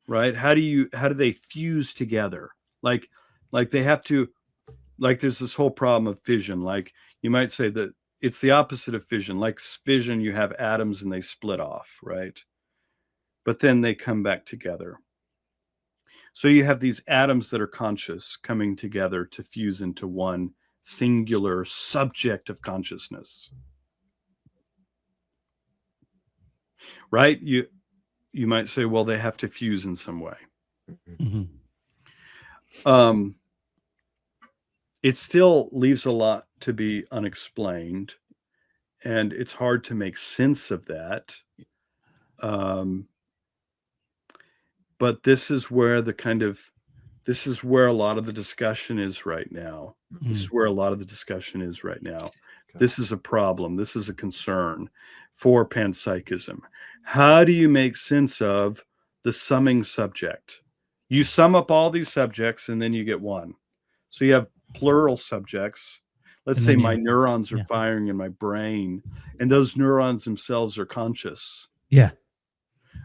right? How do they fuse together? Like, Like they have to, like there's this whole problem of fission. Like you might say that it's the opposite of fission. Like fission, you have atoms and they split off, right? But then they come back together. So you have these atoms that are conscious coming together to fuse into one singular subject of consciousness. Right? You might say, well, they have to fuse in some way. Mm-hmm. It still leaves a lot to be unexplained, and it's hard to make sense of that. But this is where this is where a lot of the discussion is right now. Mm-hmm. This is where a lot of the discussion is right now. Okay. This is a problem. This is a concern for panpsychism. How do you make sense of the summing subject? You sum up all these subjects and then you get one. So you have plural subjects. Let's say my neurons are firing in my brain, and those neurons themselves are conscious. Yeah.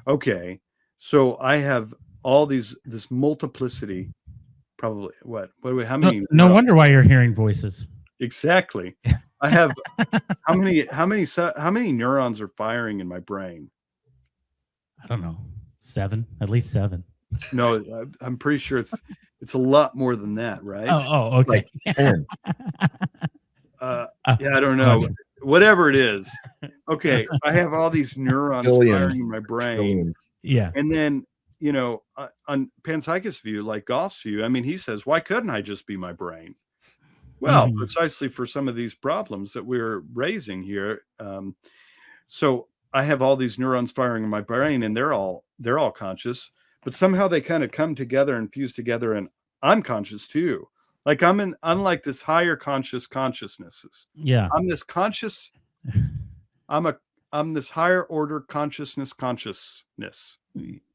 Okay. So I have all this multiplicity, probably how many? No wonder why you're hearing voices. Exactly. I have how many neurons are firing in my brain? I don't know. 7, at least 7. No, I'm pretty sure it's a lot more than that, right? Oh, okay. Like 10. Yeah, I don't know. Whatever it is. Okay, I have all these neurons firing in my brain. Billions. Yeah. And then, on panpsychist view, like Goff's view, I mean, he says, why couldn't I just be my brain? Well, precisely for some of these problems that we're raising here. So I have all these neurons firing in my brain, and they're all conscious, but somehow they kind of come together and fuse together, and I'm conscious too. Like I'm like this higher consciousnesses. Yeah. I'm this conscious. I'm this higher order consciousness.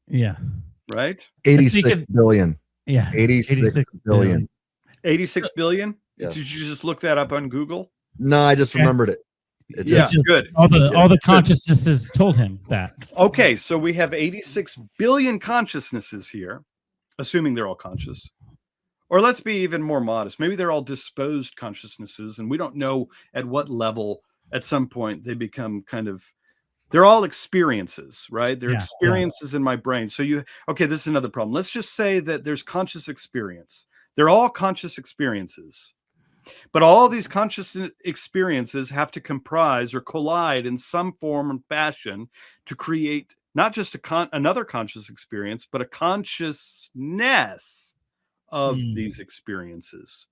Yeah. Right. 86 billion. Yeah. 86 billion. 86 billion. Yes. Did you just look that up on Google? No, I just remembered it. Good. All the consciousnesses told him that. Okay, so we have 86 billion consciousnesses here, assuming they're all conscious. Or let's be even more modest. Maybe they're all disposed consciousnesses, and we don't know at what level at some point they become they're all experiences, right? They're experiences in my brain. So this is another problem. Let's just say that there's conscious experience. They're all conscious experiences. But all these conscious experiences have to comprise or collide in some form and fashion to create not just another conscious experience, but a consciousness of these experiences,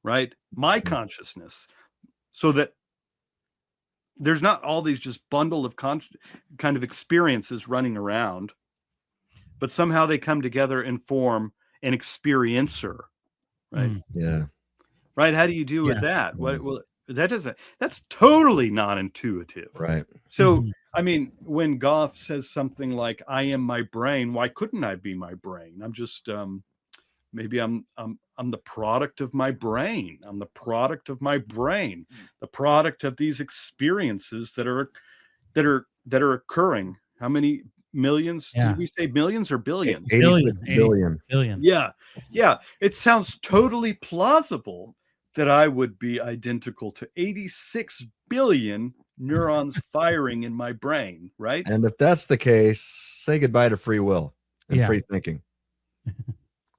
right? My consciousness, so that there's not all these just bundle of kind of experiences running around, but somehow they come together and form an experiencer, right? Yeah. Right. How do you do with that? That's totally non-intuitive. Right. So, I mean, when Goff says something like, I am my brain, why couldn't I be my brain? I'm just, maybe I'm the product of my brain. I'm the product of my brain, the product of these experiences that are occurring. How many millions? Did we say millions or billions? 86 billion. Billions. Yeah. It sounds totally plausible that I would be identical to 86 billion neurons firing in my brain, right? And if that's the case, say goodbye to free will and free thinking,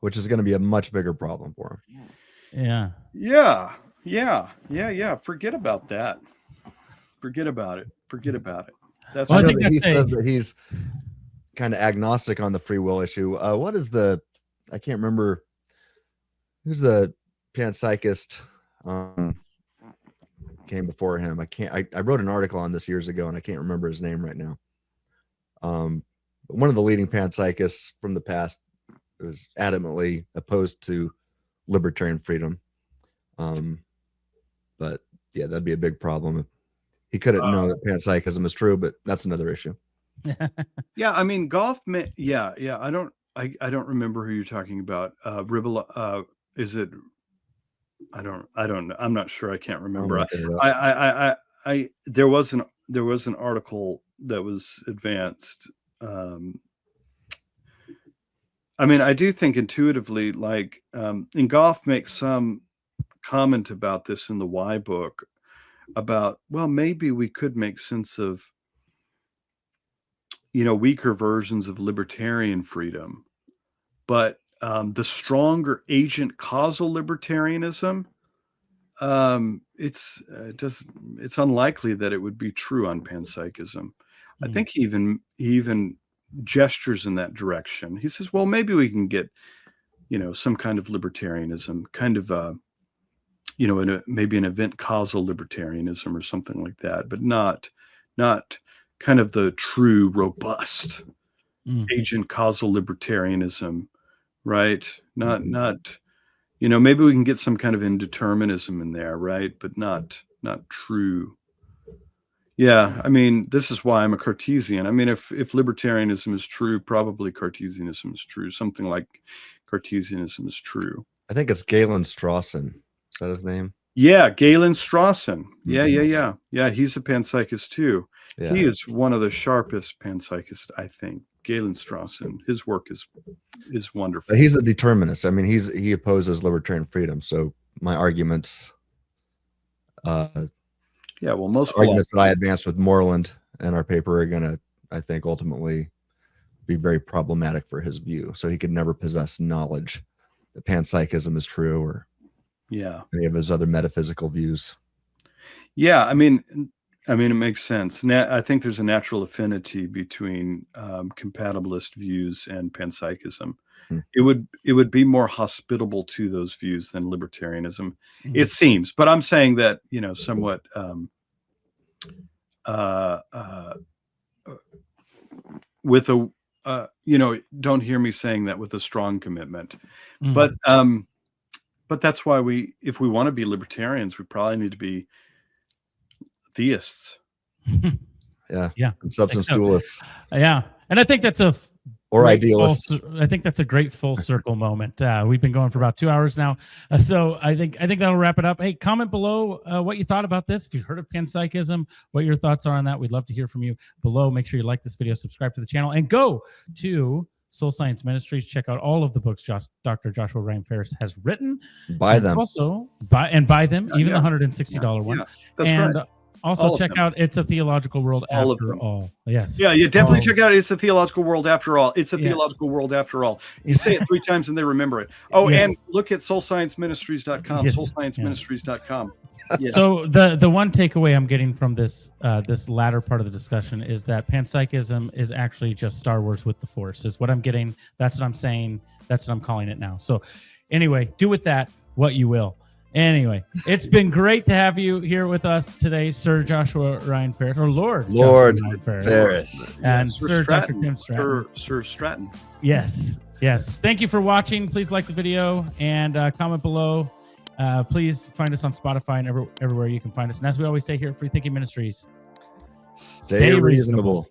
which is going to be a much bigger problem for him. Yeah. Forget about that. Forget about it. That's I think he says that he's kind of agnostic on the free will issue. What is I can't remember who's the panpsychist came before him. I wrote an article on this years ago and I can't remember his name right now. But one of the leading panpsychists from the past was adamantly opposed to libertarian freedom. But yeah, that'd be a big problem. He couldn't know that panpsychism is true, but that's another issue. Yeah, I mean, Goff. Yeah. I don't remember who you're talking about. Is it? I don't know. I'm not sure. I can't remember. There was an article that was advanced. I mean, I do think intuitively, like, and Goff makes some comment about this in the Why book about, well, maybe we could make sense of, weaker versions of libertarian freedom, but the stronger agent causal libertarianism, it's unlikely that it would be true on panpsychism. I think he even gestures in that direction. He says, well, maybe we can get, some kind of libertarianism, kind of maybe an event causal libertarianism or something like that, but not kind of the true robust agent causal libertarianism, right? Not maybe we can get some kind of indeterminism in there, right? But not true. Yeah, I mean, this is why I'm a Cartesian. I mean, if libertarianism is true, probably Cartesianism is true. Something like Cartesianism is true. I think it's Galen Strawson. Is that his name? Yeah, Galen Strawson. Yeah. He's a panpsychist too. Yeah. He is one of the sharpest panpsychists, I think. Galen Strawson. His work is wonderful. He's a determinist. I mean, he opposes libertarian freedom. So my arguments, most arguments that I advance with Moreland in our paper are going to, I think, ultimately be very problematic for his view. So he could never possess knowledge that panpsychism is true, or any of his other metaphysical views. Yeah, I mean, it makes sense. I think there's a natural affinity between compatibilist views and panpsychism. It would be more hospitable to those views than libertarianism, it seems. But I'm saying that, somewhat with a don't hear me saying that with a strong commitment. But that's why if we want to be libertarians, we probably need to be theists. Yeah. Substance dualists. Yeah. And I think that's idealists. I think that's a great full circle moment. We've been going for about 2 hours now. So I think that'll wrap it up. Hey, comment below what you thought about this. If you've heard of panpsychism, what your thoughts are on that. We'd love to hear from you below. Make sure you like this video, subscribe to the channel, and go to Soul Science Ministries. Check out all of the books Dr. Joshua Ryan Farris has written. Buy them. Also, buy them, even the $160 one. That's right. Also, check out It's a Theological World After All. Yes. Yeah, you definitely check out It's a Theological World After All. It's a Theological World After All. You say it 3 times and they remember it. Oh, and look at soulscienceministries.com, soulscienceministries.com. Yeah. So the one takeaway I'm getting from this this latter part of the discussion is that panpsychism is actually just Star Wars with the Force, is what I'm getting. That's what I'm saying. That's what I'm calling it now. So anyway, do with that what you will. Anyway, it's been great to have you here with us today, Sir Joshua Ryan Farris, or Lord Ryan Farris. And Sir Dr. Tim Stratton. Sir Stratton. Yes. Thank you for watching. Please like the video and comment below. Please find us on Spotify and everywhere you can find us. And as we always say here at FreeThinking Ministries, stay reasonable.